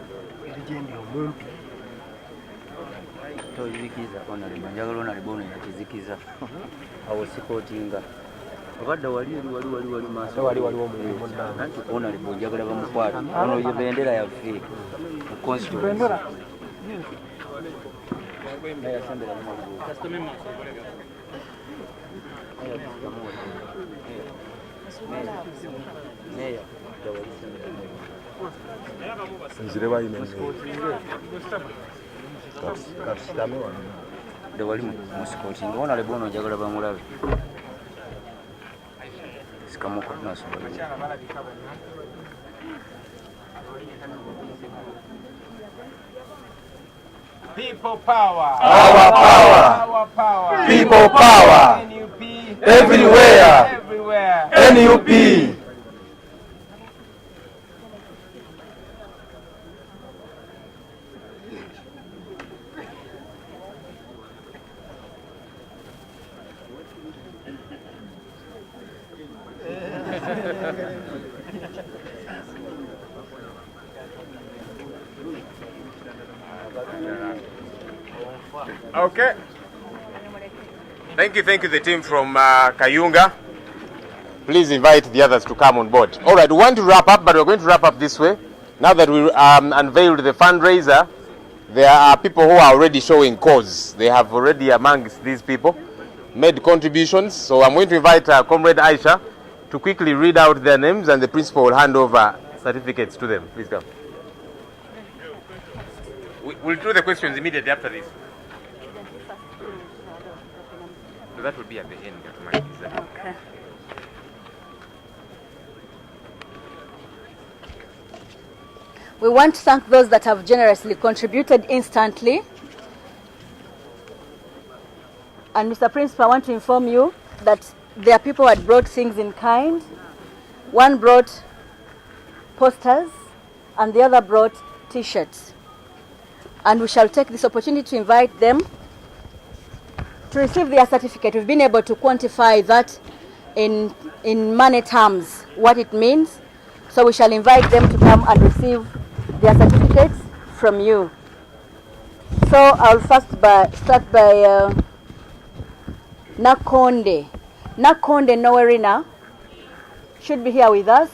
Toyikiza honorable njagala honorable ne yakizikiza awo sikotinga obadde wali maaso wali omuntu nanti honorable njagala bamukwata ono ye bendera yaffe mu constituency de wali musikoti ngona le bono njagala bamulabe sikamuko nasobola People power. Our power. Our power. People power. NUP. Everywhere. Everywhere. NUP. Okay. Thank you, the team from Kayunga. Please invite the others to come on board. All right, we want to wrap up, but we're going to wrap up this way. Now that we unveiled the fundraiser, there are people who are already showing cause. They have already, amongst these people, made contributions. So I'm going to invite Comrade Aisha to quickly read out their names, and the principal will hand over certificates to them. Please come. We'll do the questions immediately after this. So that will be at the end. Okay. We want to thank those that have generously contributed instantly. And Mr. Principal, I want to inform you that there are people who had brought things in kind. One brought posters and the other brought T-shirts. And we shall take this opportunity to invite them to receive their certificate. We've been able to quantify that in money terms what it means. So we shall invite them to come and receive their certificates from you. So I'll first start by Nakonde. Nakonde Nowerina should be here with us.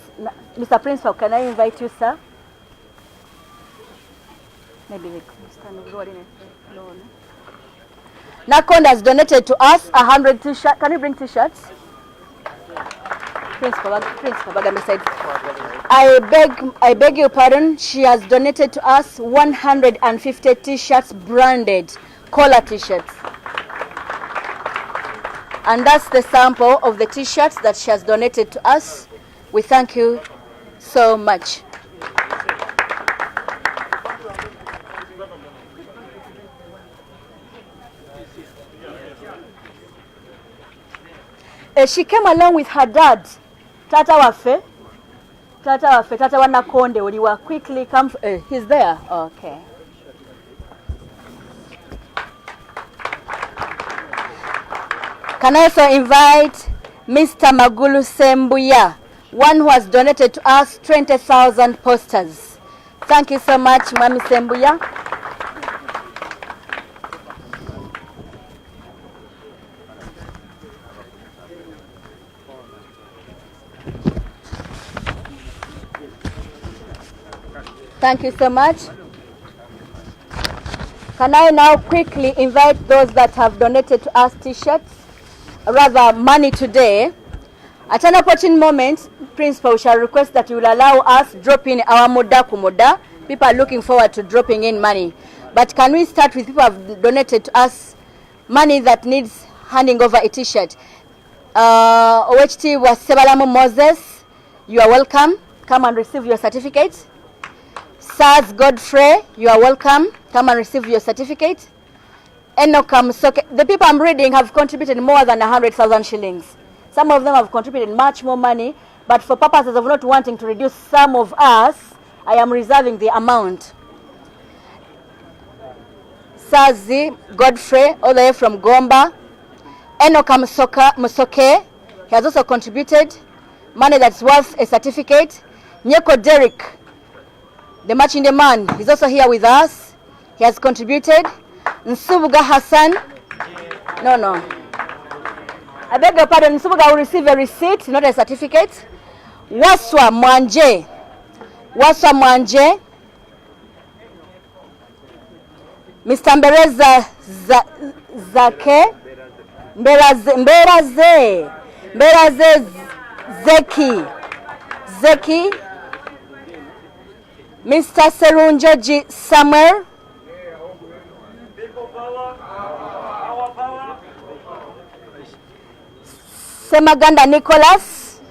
Mr. Principal, can I invite you, sir? Maybe we can stand over in it. Nakonde has donated to us 100 t-shirts. Can you bring t-shirts? Principal, I beg your pardon. She has donated to us 150 t-shirts, branded collar t-shirts. And that's the sample of the t-shirts that she has donated to us. We thank you so much. She came along with her dad, Tata Wafe, Tata Wanakonde, Oliwa, quickly come. He's there? Okay. Can I also invite Mr. Magulu Sembuya, one who has donated to us 20,000 posters. Thank you so much, Mami Sembuya. Thank you so much. Can I now quickly invite those that have donated to us t-shirts, rather money today. At an opportune moment, Principal shall request that you will allow us drop in our moda kumoda. People are looking forward to dropping in money. But can we start with people who have donated to us money that needs handing over a t-shirt? OHT was Sebalamu Moses. You are welcome. Come and receive your certificate. Sars Godfrey, you are welcome. Come and receive your certificate. Enokam Soke, the people I'm reading have contributed more than 100,000 shillings. Some of them have contributed much more money, but for purposes of not wanting to reduce some of us, I am reserving the amount. Sazi Godfrey, all the way from Gomba. Enokam Musoke, he has also contributed money that's worth a certificate. Nyeko Derek, the Machinde man, is also here with us. He has contributed. Nsubuga Hassan. No. I beg your pardon. Nsubuga will receive a receipt, not a certificate. Waswa Mwanje. Mr. Mbereza Zake. Mberaze Zeki. Mr. Serunjoji Samuel. Semaganda Nicholas.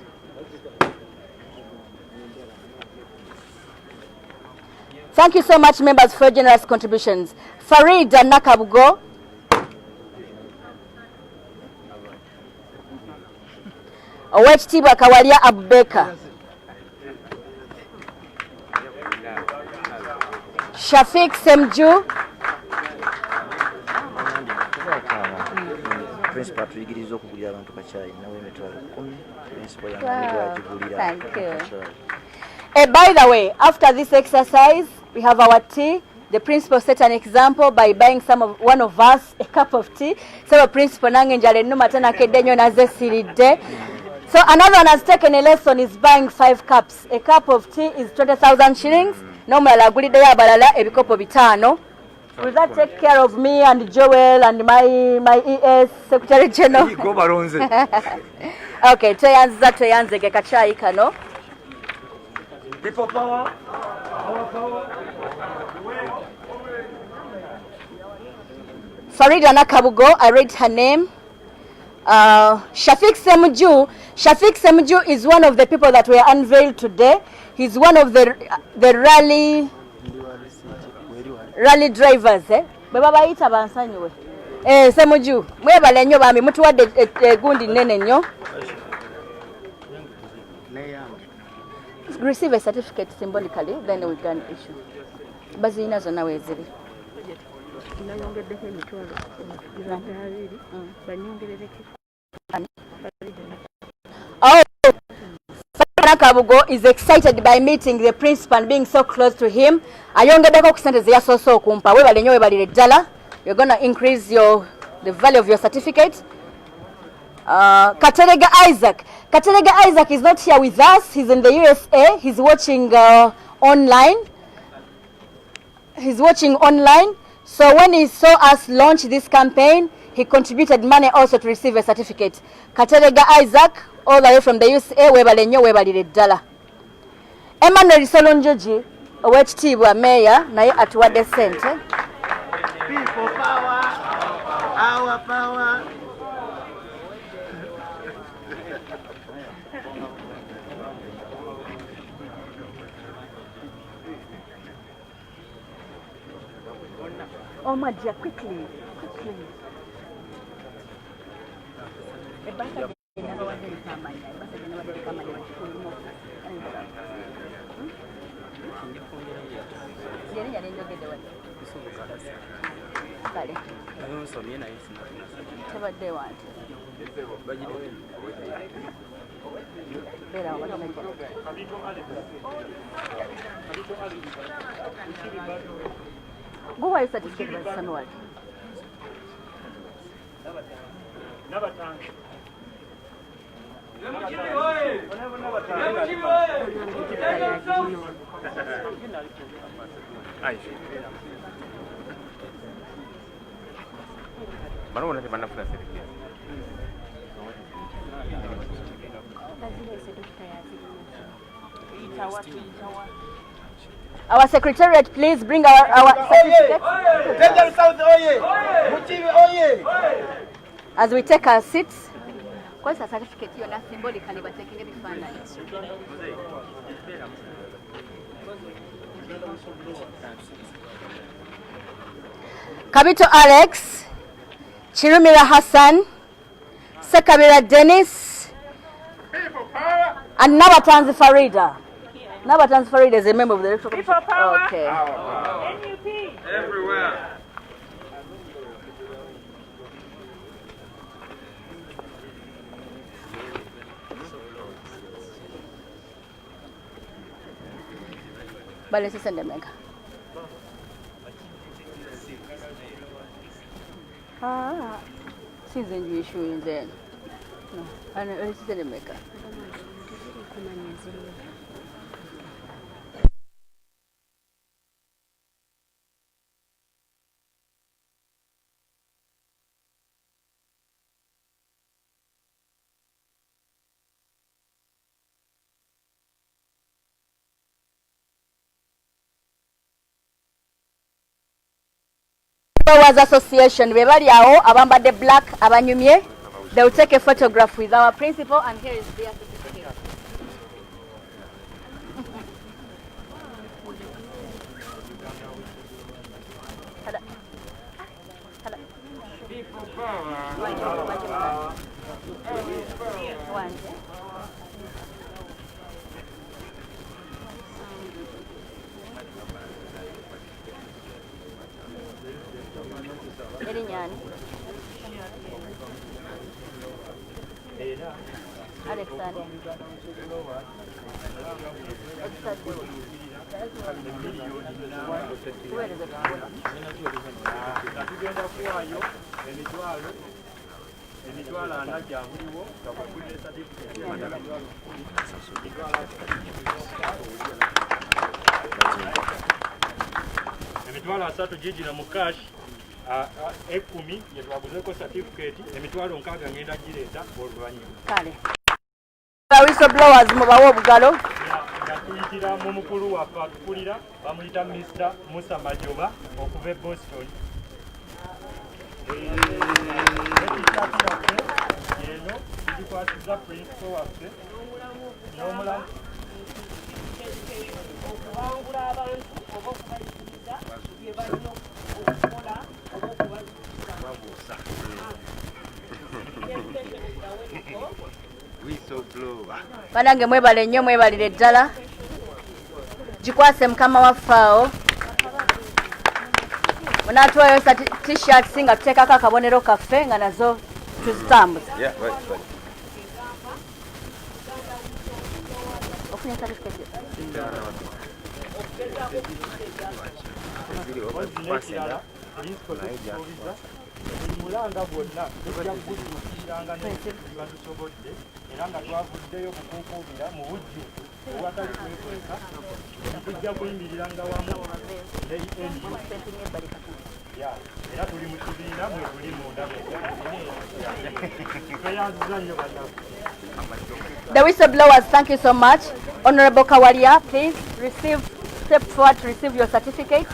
Thank you so much, members, for your generous contributions. Farid Nakabugo. OHT Bakawalia Abubeka. Shafiq Semju. Principal tuyigiriza okugulira abantu kachai nawe emitwalo 10 principal Thank you. By the way, after this exercise, we have our tea. The principal set an example by buying one of us a cup of tea. So the principal nangenjale no matana kedenyo na zesiride. So another one has taken a lesson, is buying 5 cups. A cup of tea is 20,000 shillings. No mala gulide ya balala ebikopo bitano. Will that take care of me and Joel and my ES Secretary General? Okay, tuyanze ke kachai kano. People power. Farida Nakabugo, I read her name. Shafiq Semju is one of the people that were unveiled today. He's one of the rally drivers. Baba bayita bansanywe. Semju, mwebale nnyo bambi mutuwadde gundi nene nnyo. Receive a certificate symbolically, then we can issue. Bazina zonna weziri. Oh, Kabugo is excited by meeting the principal and being so close to him. Ayongeddeko ku sente ze yasoose okumpa weebale nnyo weebalire ddala. You're going to increase the value of your certificate. Katerega Isaac. Katerega Isaac is not here with us. He's in the USA. He's watching online. So when he saw us launch this campaign, he contributed money also to receive a certificate. Katerega Isaac, all the way from the USA, weebale nnyo weebalire ddala. Emmanuel Solonjoji, owekitiibwa Mayor, naye atuwadde ssente. People power, our power. Oh, my dear, quickly. Go away, certificate by Samuel. Our secretariat, please bring our certificate. As we take our seats. What's a certificate? You're not symbolically, but taking every fund. Kabito Alex, Chirumira Hassan, Sekabira Dennis, and Nabatanzi Farida. Nabatanzi Farida is a member of the electoral commission. People power. Okay. NUP. Everywhere. Bale sisi ndemeka. Since you issue in then. No. And sisi ndemeka. Powers Association, bebali awo abambadde black abanyumye. They will take a photograph with our principal, and here is their certificate. Alexander. Where is it? Emitwalo asatu jiji na mukash ekumi yetwaguzeko certificate emitwalo nkaaga ngenda gireeta oluvanyuma. Kale. Whistleblowers mubawo obugalo. Tuyitira mu mukulu waffe atukulira bamuyita Mr. Musa Majoba okuva e Boston. Eno tugikwasiza principal waffe n'omulamu okubangula abantu oba okubayigiriza bye balina okukola oba okubabuusa. Banange mwebale nnyo mwebalire ddala. Gikwase mukama waffe awo. Munaatwayo t-shirts nga tuteekako akabonero kaffe nga nazo tuzitambuza. bafunye certificate? mulanga bwonna tujja kugutuukiranga nebatusobodde era nga twavuddeyo kukuukubira mu bujjuvu obwatali kwekweka tujja kuyimiriranga wamu era tuli mu kibiina mwe tuli munda tweyanziza nnyo bannaffe. The whistleblowers, thank you so much. Honorable Kawalia, please step forward to receive your certificate.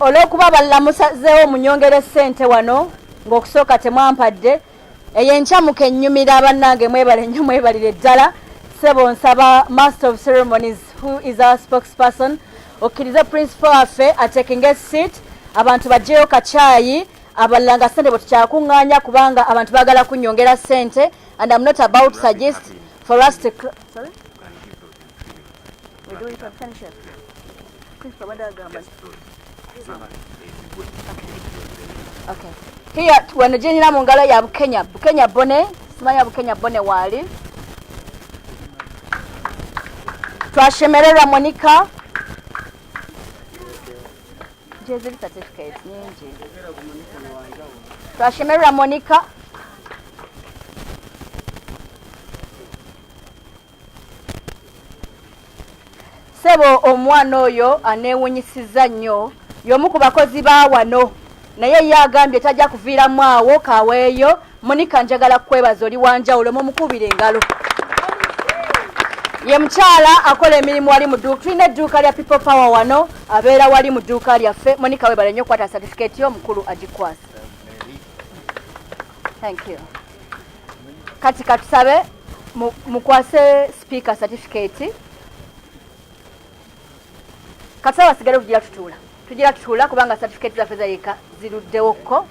Olw'okuba balala musazeewo munyongere ssente wano ng'okusooka temwampadde ey'enkyamuka ennyumira bannange mwebale nnyo mwebalire ddala Sebo nsaba Master of Ceremonies who is our spokesperson okkirize principal waffe atekinga seat abantu bajjeyo kacaayi abalala nga ssente bwe tukyakuŋŋaanya kubanga abantu baagala kunyongera ssente and I'm not about to suggest for us to sorry? We're doing it. Okay. Here wano jenyina mu ngalo ya Bukenya Bone, simanya Bukenya Bone wali. Twashemerera Monica. Jezili certificate nyingi. Twashemerera Monica. Sebo omwana oyo aneewunyisiza nnyo y'omu ku bakozi ba wano naye yagambye tajja kuviiramu awo kaweeyo. Monica njagala kwebaza oli wanjawulo mumukubire engalo. Ye mukyala akola emirimu wali mu dduuka. Tulina edduuka lya People Power wano abeera wali mu dduuka lyaffe. Monica webale nnyo okukwata certificate yo mukulu agikwasa. Thank you. Kati katusabe mukwase speaker certificate. Kasaba sigale tugira tutuula kubanga certificate zaffe zayika ziruddewokko.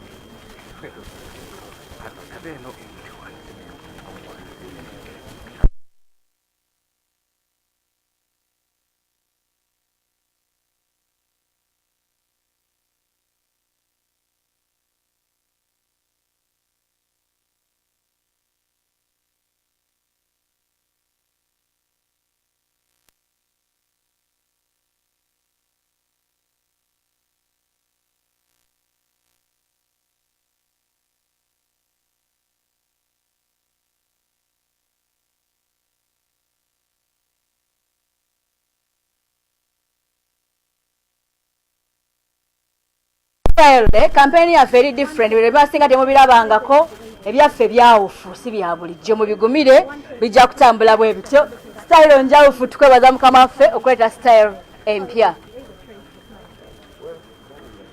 Campaign ya very different. Bwe singa temubirabangako ebyaffe byawufu si bya bulijjo mubigumire bijja kutambula bwe bityo. Style njawufu tukwebaza mukama waffe okuleta style empya.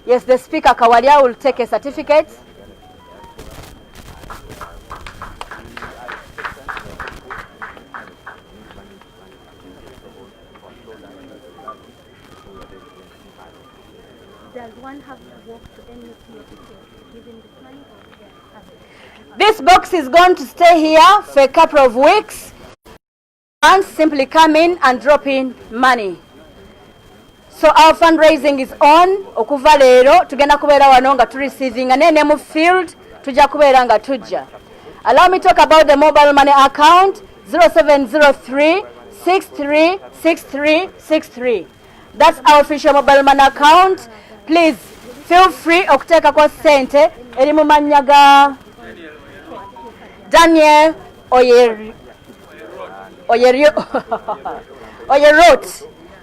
Yes, the speaker Kawalia will take a certificate. Does one have to walk to any given the time or This box is going to stay here for a couple of weeks and simply come in and drop in money. So our fundraising is on. Okuva leero tugenda kubeera wano nga receiving nene mu field tujja kubeera nga tujja. Allow me to talk about the mobile money account 0703 636363. That's our official mobile money account. Please feel free okuteka kwa sente eri mu mannya ga Daniel Oyerot.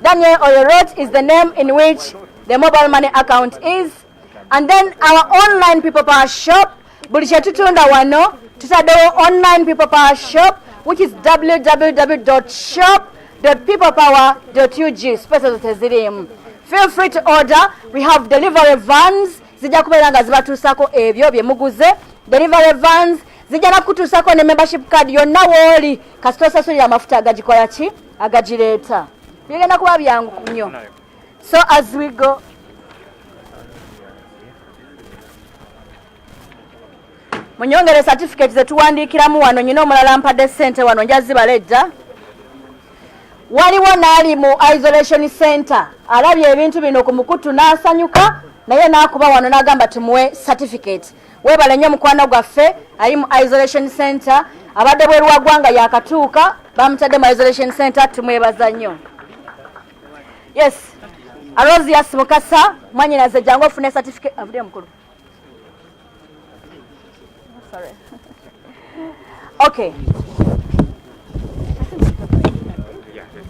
Daniel Oyerot is the name in which the mobile money account is. And then our online People Power shop, buli kye tutunda wano tutaddewo online People Power shop, which is www.shop.peoplepower.ug. Spaces tezirimu. Feel free to order. We have delivery vans. Zijja kubeera nga zibatuusako ebyo bye muguze. Delivery vans zijja nakutuusako ne membership card yonna wooli kasita osasulira amafuta agagikola ki agagireeta. Bigenda kuba byangu nnyo. So as we go, munyongere certificate ze tuwandiikiramu wano. Nyina omulala mpadde ssente wano njazibala edda. waliwo n'ali mu isolation center alabye ebintu bino ku mukutu n'asanyuka naye n'akuba wano n'agamba tumuwe certificate. Weebale nnyo mukwano gwaffe ali mu isolation center abadde bweru wa ggwanga yakatuuka bamutadde mu isolation center tumwebaza nnyo. Yes, Arosias Mukasa mwanyinaze jangu ofune certificate avude mukulu. Sorry. Okay.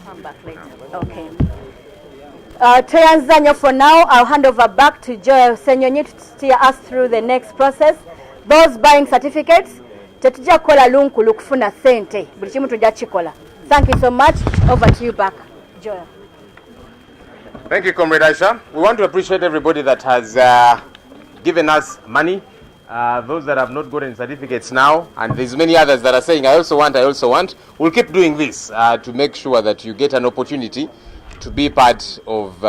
Come back later. Okay. Toyanzanyo for now. I'll hand over back to Joel Senyonyi to steer us through the next process. Those buying certificates, tetujja kukola lunkulu kufuna sente. Buli kimu tujja kikola. Thank you so much. Over to you back, Joel. Thank you, Comrade Aisha. We want to appreciate everybody that has given us money. Those that have not gotten certificates now, and there's many others that are saying, I also want. We'll keep doing this to make sure that you get an opportunity to be part of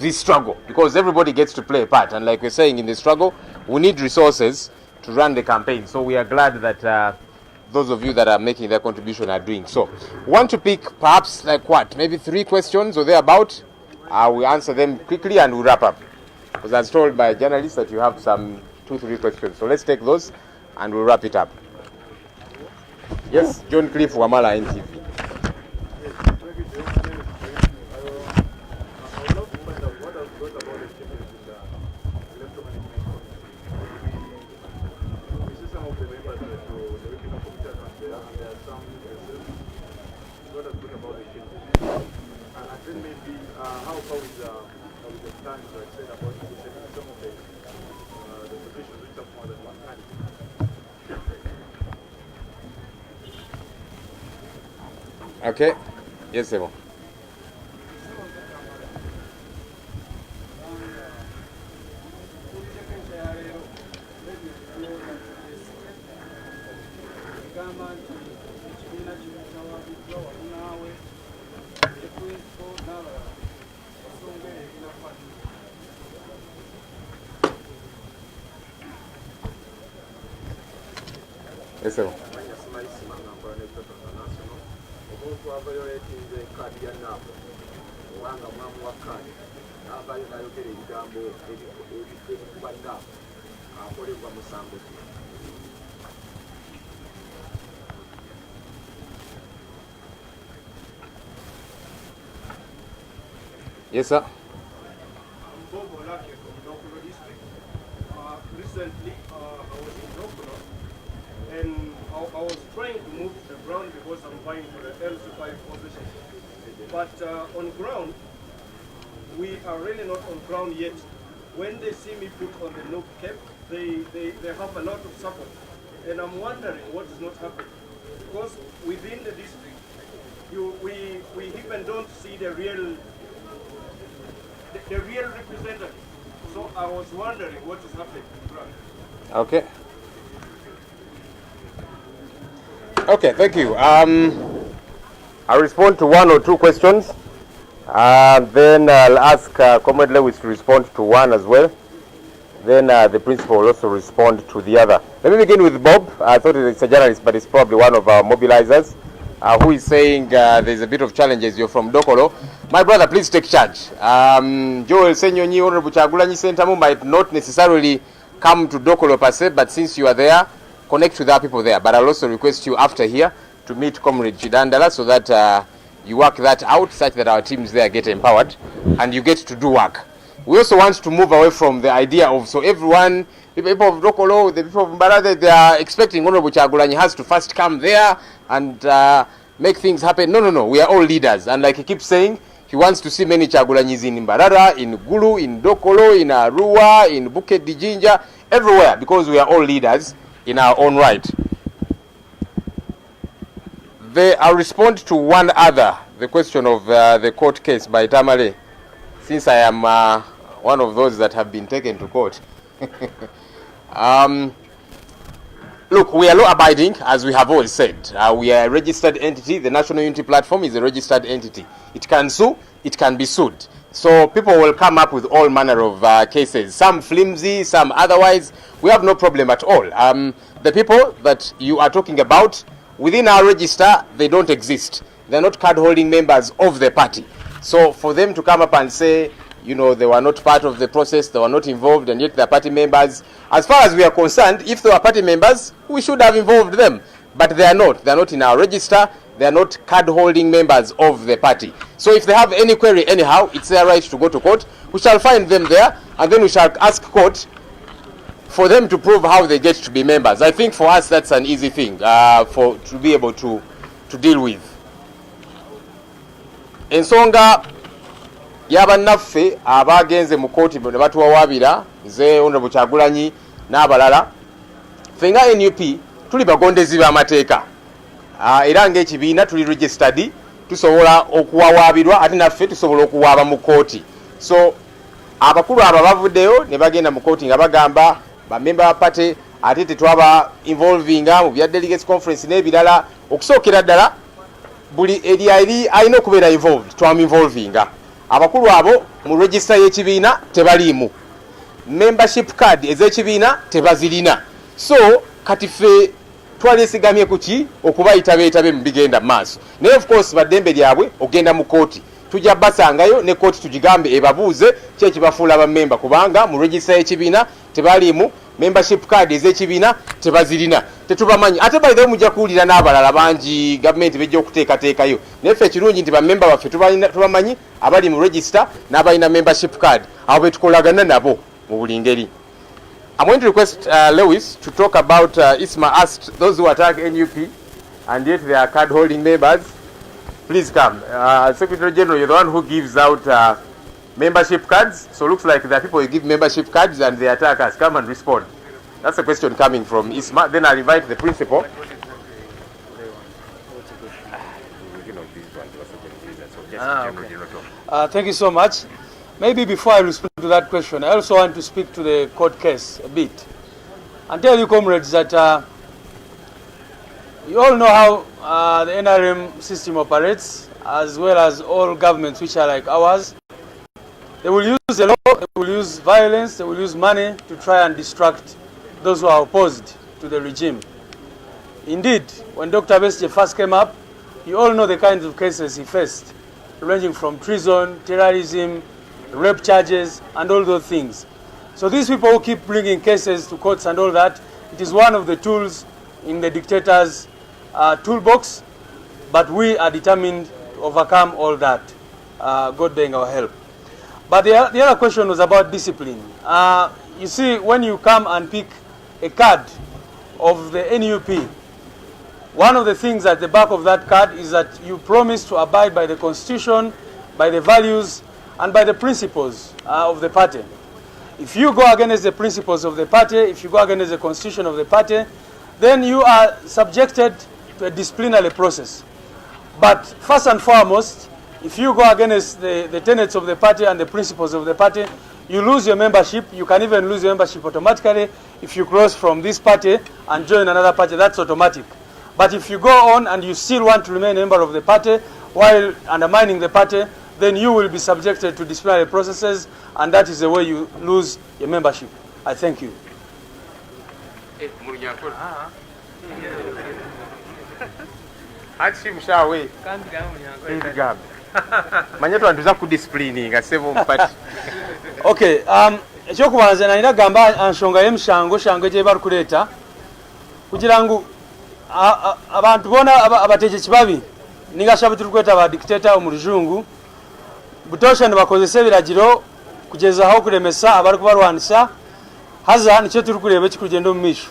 this struggle, because everybody gets to play a part. And like we're saying, in the struggle, we need resources to run the campaign. So we are glad that those of you that are making their contribution are doing so. We want to pick perhaps like what, maybe 3 questions or thereabout. We answer them quickly and we wrap up. Because I was told by journalists that you have some 2-3 questions. So let's take those and we'll wrap it up. Yes, John Cliff, Wamala NTV. Okay. Yes, sir. Yes, sir. Yes, sir. Recently, I was in Dokolo, and I was trying to move to the ground because I'm vying for the LC5 position. But on ground, we are really not on ground yet. When they see me put on the no cap, they have a lot of support. And I'm wondering what is not happening. Because within the district, we even don't see the real representative. So I was wondering what is happening on ground. Okay. Okay, thank you. I'll respond to 1 or 2 questions. Then I'll ask Comrade Lewis to respond to 1 as well. Then the principal will also respond to the other. Let me begin with Bob. I thought it's a journalist, but it's probably one of our mobilizers who is saying there's a bit of challenges. You're from Dokolo. My brother, please take charge. Joel Senyonyi, Honorable Chagulanyi Sentamu might not necessarily come to Dokolo per se, but since you are there, connect with our people there. But I'll also request you after here to meet Comrade Chidandala so that you work that out such that our teams there get empowered and you get to do work. We also want to move away from the idea of, so everyone, the people of Dokolo, the people of Mbarade, they are expecting Honorable Chagulanyi has to first come there and make things happen. No. We are all leaders. And like he keeps saying, he wants to see many Chagulanyis in Mbarara, in Gulu, in Dokolo, in Arua, in Bukit Dijinja, everywhere, because we are all leaders in our own right. I'll respond to 1 other, the question of the court case by Tamale, since I am one of those that have been taken to court. Look, we are law-abiding, as we have always said. We are a registered entity. The National Unity Platform is a registered entity. It can sue, it can be sued. So people will come up with all manner of cases, some flimsy, some otherwise. We have no problem at all. The people that you are talking about, within our register, they don't exist. they're not card-holding members of the party. So for them to come up and say, you know, they were not part of the process, they were not involved, and yet they're party members, as far as we are concerned, if they were party members, we should have involved them. But they are not. They are not in our register. They are not card-holding members of the party. So if they have any query anyhow, it's their right to go to court. We shall find them there, and then we shall ask court for them to prove how they get to be members. I think for us that's an easy thing to be able to deal with. Ensonga y'abannaffe abagenze mu kooti ne batuwawaabira nze Honorable Kyagulanyi n'abalala, ffe nga NUP tuli bagondezi b'amateeka era ng'ekibiina tuli registered, tusobola okuwawaabirwa ate naffe tusobola okuwaaba mu kooti. So abakulu abo bavuddeyo ne bagenda mu kooti nga bagamba bamemba ba party ate tetwaba involvinga mu bya delegates conference n'ebirala. Okusookera ddala buli eri alina okubeera involved twamu-involvinga. Abakulu abo mu register y'ekibiina tebaliimu, membership card ez'ekibiina tebazirina. So kati ffe twalesigamye ku ki? Okubayita beetabe mu bigenda mu maaso. Naye of course baddembe lyabwe okgenda mu kooti, tujja basangayo ne kooti tugigambe ebabuuze ki ekibafuula bammemba, kubanga mu register y'ekibiina tebaliimu, membership card ez'ekibiina tebazirina, tetubamanyi. Ate bayideyo mujja kuwulira n'abalala bangi gavumenti bejja okuteekateekayo, naye ffe ekirungi nti bammemba baffe tubamanyi, abali mu register n'abalina membership card, abo betukolagana nabo mu buli ngeri. I'm going to request Lewis to talk about, Isma asked those who attack NUP and yet they are card-holding members. Please come. Secretary General, you're the one who gives out membership cards. So it looks like there are people who give membership cards and they attack us. Come and respond. That's a question coming from Isma. Then I'll invite the principal. Thank you so much. Maybe before I respond to that question, I also want to speak to the court case a bit and tell you, comrades, that you all know how the NRM system operates, as well as all governments which are like ours. They will use the law, they will use violence, they will use money to try and distract those who are opposed to the regime. Indeed, when Dr. Besigye first came up, you all know the kinds of cases he faced, ranging from treason, terrorism, rape charges, and all those things. So these people who keep bringing cases to courts and all that, it is one of the tools in the dictator's toolbox, but we are determined to overcome all that, God being our help. But the other question was about discipline. You see, when you come and pick a card of the NUP, one of the things at the back of that card is that you promise to abide by the Constitution, by the values, and by the principles of the party. If you go against the principles of the party, if you go against the Constitution of the party, then you are subjected to a disciplinary process. But first and foremost, if you go against the tenets of the party and the principles of the party, you lose your membership. You can even lose your membership automatically if you cross from this party and join another party. That's automatic. But if you go on and you still want to remain a member of the party while undermining the party, then you will be subjected to disciplinary processes, and that is the way you lose your membership. I thank you. Okay, ekyokubanza nalina gamba nsonga y'emishango shango gye balukuleeta kugira ngu abantu bona abateje kibabi ningashabu tulikweta ba dictator mu rujungu butosha nibakozesa ebiragiro kugeza aho kuremesa abari kubarwanisa haza nicyo turi kureba kikugenda mu misho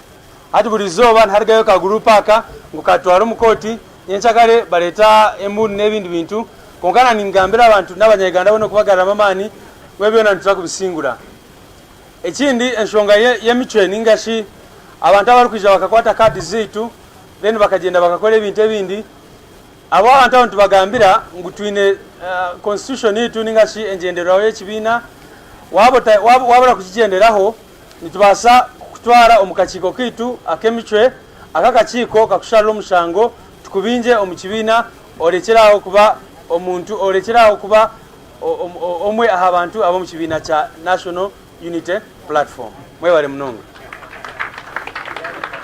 hati buri zoba ntarigayo ka group aka ngo katwara mu koti nyenchakare baleta embuni n'ebindi bintu konkana ningambira abantu n'abanyaganda bono kubagarama amani webyona ntira kubisingura ekindi enshonga y'emichwe ningashi abantu abarukija bakakwata kadi zitu then bakagenda bakakola ebintu ebindi abo abantu tubagambira ngutwine constitution yitu ningashi engenderaho y'ekibiina wabura kukigenderaho nitubasa kutwara omukachiko kitu akemichwe akakachiko kakushara omushango tukubinje omukibiina olekeraho kuba omuntu olekeraho kuba omwe abantu abo mukibiina cha National Unity Platform mwebale munonga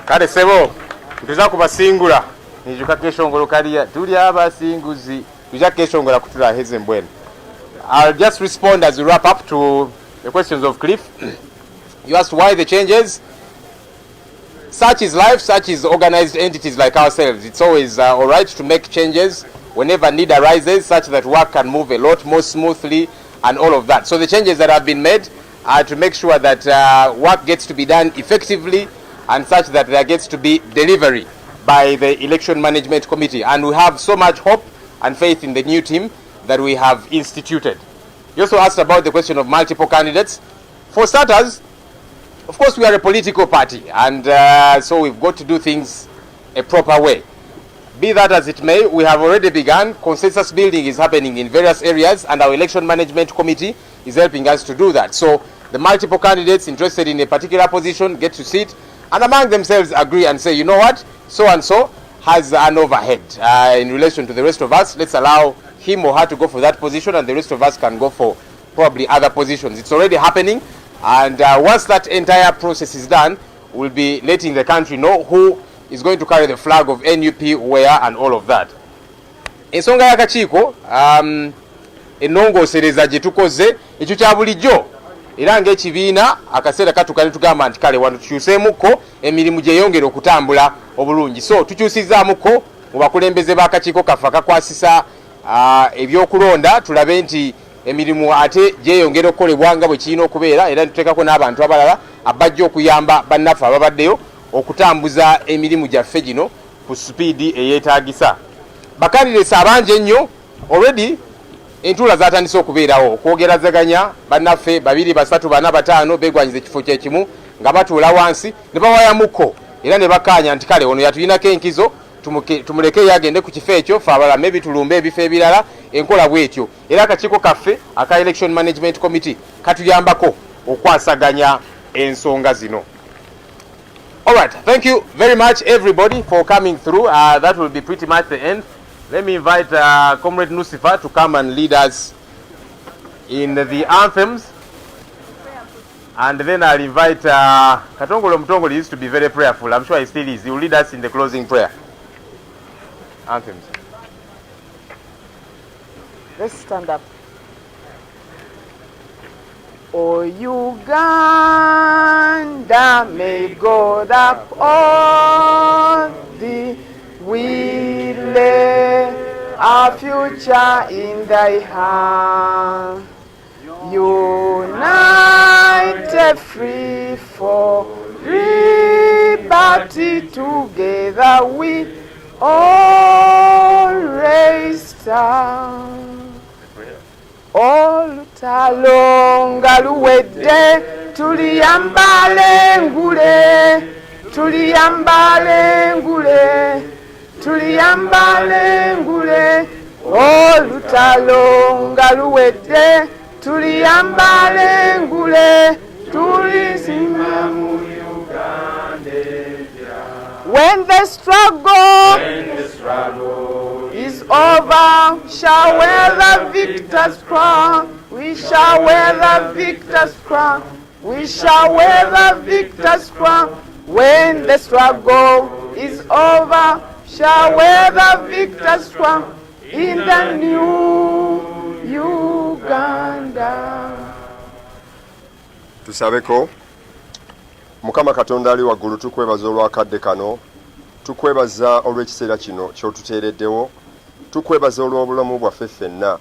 kale sebo ntuza kubasingula nijuka keshongolo kaliya tuli abasinguzi tuja keshongola kutula heze mbwene. I'll just respond as we wrap up to the questions of Cliff. You asked why the changes. Such is life, such is organized entities like ourselves. It's always all right to make changes whenever need arises, such that work can move a lot more smoothly and all of that. So the changes that have been made are to make sure that work gets to be done effectively and such that there gets to be delivery by the Election Management Committee. And we have so much hope and faith in the new team that we have instituted. You also asked about the question of multiple candidates. For starters, of course, we are a political party, and so we've got to do things a proper way. Be that as it may, we have already begun. Consensus building is happening in various areas, and our Election Management Committee is helping us to do that. So the multiple candidates interested in a particular position get to sit, and among themselves agree and say, you know what, so-and-so has an overhead in relation to the rest of us. Let's allow him or her to go for that position, and the rest of us can go for probably other positions. It's already happening, and once that entire process is done, we'll be letting the country know who is going to carry the flag of NUP where and all of that. Ensonga y'akakiiko ennongoosereza gye tukoze ekyo kya bulijjo era ng'ekibiina akaseera katuuka ne tugamba nti kale wano tukyuseemukko emirimu gyeyongera okutambula obulungi. So tukyusizaamukko mu bakulembeze b'akakiiko kaffe akakwasisa ebyokulonda tulabe nti emirimu ate gyeyongera okukolebwa nga bwe kirina okubeera, era tuteekako n'abantu abalala abajja okuyamba bannaffe ababaddeyo okutambuza emirimu gyaffe gino ku supiidi eyeetaagisa. Bakandideesi abangi ennyo already entuula zatandise okubeerawo okwogerazaganya bannaffe 2, 3, 4, 5 beegwanyiza ekifo kyekimu nga batuula wansi ne bawayamukko era ne bakkaanya nti kale ono yatulinako enkizo tumuleke yagende ku kifo ekyo ffe abalala maybe tulumbe ebifo ebirala enkola bwetyo. Era akakiiko kaffe aka Election Management Committee katuyambako okwasaganya ensonga zino. All right, thank you very much everybody for coming through. That will be pretty much the end. Let me invite Comrade Nusifa to come and lead us in the anthems. And then I'll invite Katongolo Mutongolo. Used to be very prayerful. I'm sure he still is. He will lead us in the closing prayer. Anthems. Let's stand up. O Uganda, may God uphold thee. We lay our future in thy hand. United, free for liberty, together we always stand. Olutalonga luwedde tuliyambale ngule, tuliyambale ngule, tuliyambale ngule. Olutalonga luwedde tuliyambale ngule, tulisimba mu Uganda. When the struggle is over, shall wear the victor's crown. We shall wear the victor's crown. We shall wear the victor's crown. When the struggle is over, shall wear the victor's crown in the new Uganda. Tusabeko. Mukama Katonda ali waggulu tukwebaza olwakadde kano, tukwebaza olw'ekiseera kino ky'otuteereddewo, tukwebaza olw'obulamu bwaffe ffenna,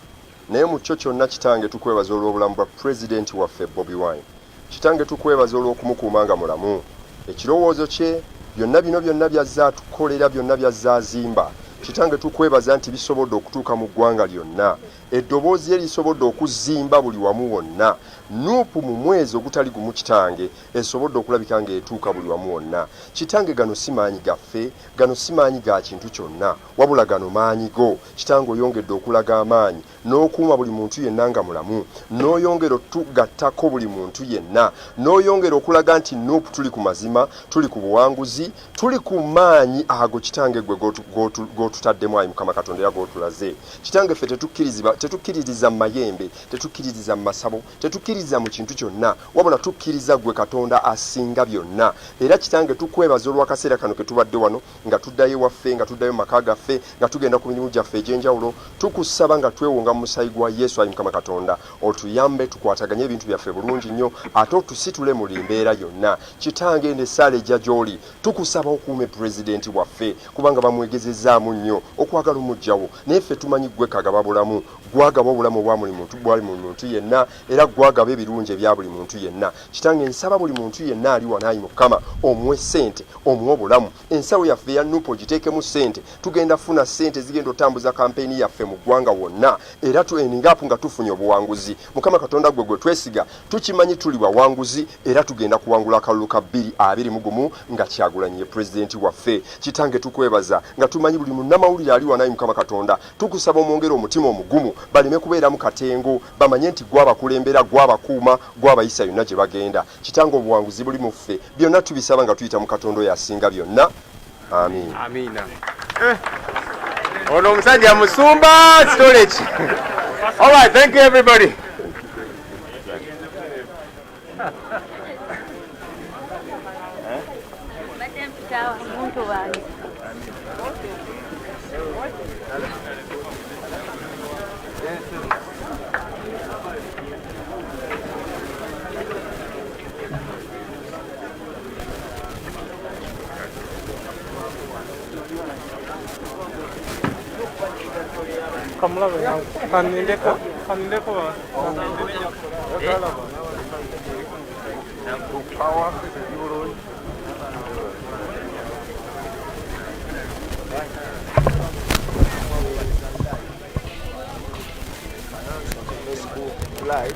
naye mu kyo kyonna Kitange tukwebaza olw'obulamu bwa pulezidenti waffe Bobi Wine. Kitange tukwebaza olw'okumukuuma nga mulamu, ekirowoozo kye byonna bino byonna byazza atukolera, byonna byazza azimba. Kitange tukwebaza nti bisobodde okutuuka mu ggwanga lyonna, eddoboozi erisobodde okuzimba buli wamu wonna, nuupu mu mwezi ogutali gumu Kitange esobodde okulabika ng'etuuka buli wamu wonna. Kitange gano si maanyi gaffe, gano si maanyi ga kintu kyonna, wabula gano maanyi go. Kitange oyongedde okulaga amaanyi n'okuuma buli muntu yenna nga mulamu, n'oyongera otugattako buli muntu yenna, n'oyongera okulaga nti nuupu tuli ku mazima, tuli ku buwanguzi, tuli ku maanyi ago Kitange gwe g'otutaddemu ayi Mukama Katonda y'ag'otulaze. Kitange ffe tetukkiririza mu mayembe, tetukkiririza mu masabo, tetukkiririza tetukkiriza mu kintu kyonna wabula tukkiriza gwe Katonda asinga byonna. Era Kitange tukwebaza olw'akaseera kano ke tubadde wano nga tuddayo waffe nga tuddayo maka gaffe nga tugenda ku mirimu gyaffe egy'enjawulo. Tukusaba nga twewonga mu musaayi gwa Yesu ayi Mukama Katonda otuyambe tukwataganye ebintu byaffe bulungi nnyo ate otusitule mu mbeera yonna. Kitange n'essaala ejja gy'oli tukusaba okuume pulezidenti waffe kubanga bamwegezezaamu nnyo okwagala omugjawo naye ffe tumanyi gwe kagaba bulamu gwagaba obulamu obwa buli muntu yenna era gwagaba ebirungi ebya buli muntu yenna. Kitange nsaba buli muntu yenna ali wano ayi Mukama omuwe ssente omuwe obulamu. Ensawo yaffe ya Nupo giteekemu ssente tugenda funa ssente zigenda otambuza kampeyini yaffe mu ggwanga wonna era tueningaapu nga tufunye obuwanguzi. Mukama Katonda gwe twesiga tukimanyi tuli bawanguzi era tugenda kuwangula akalulu ka 2021 nga Kyagulanyi ye pulezidenti waffe. Kitange tukwebaza nga tumanyi buli munnamawulire ali wano ayi Mukama Katonda tukusaba omwongere omutima omugumu baleme kubeera mu katengo bamanye nti gwabakulembera gwabakuuma gwabayisa yonna gye bagenda. Kitange obuwanguzi buli mu ffe byonna tubisaba nga tuyita mu Katonda oyo asinga byonna. Amin. Amina. Ono omusajja musumba storage. All right, thank you everybody. Live.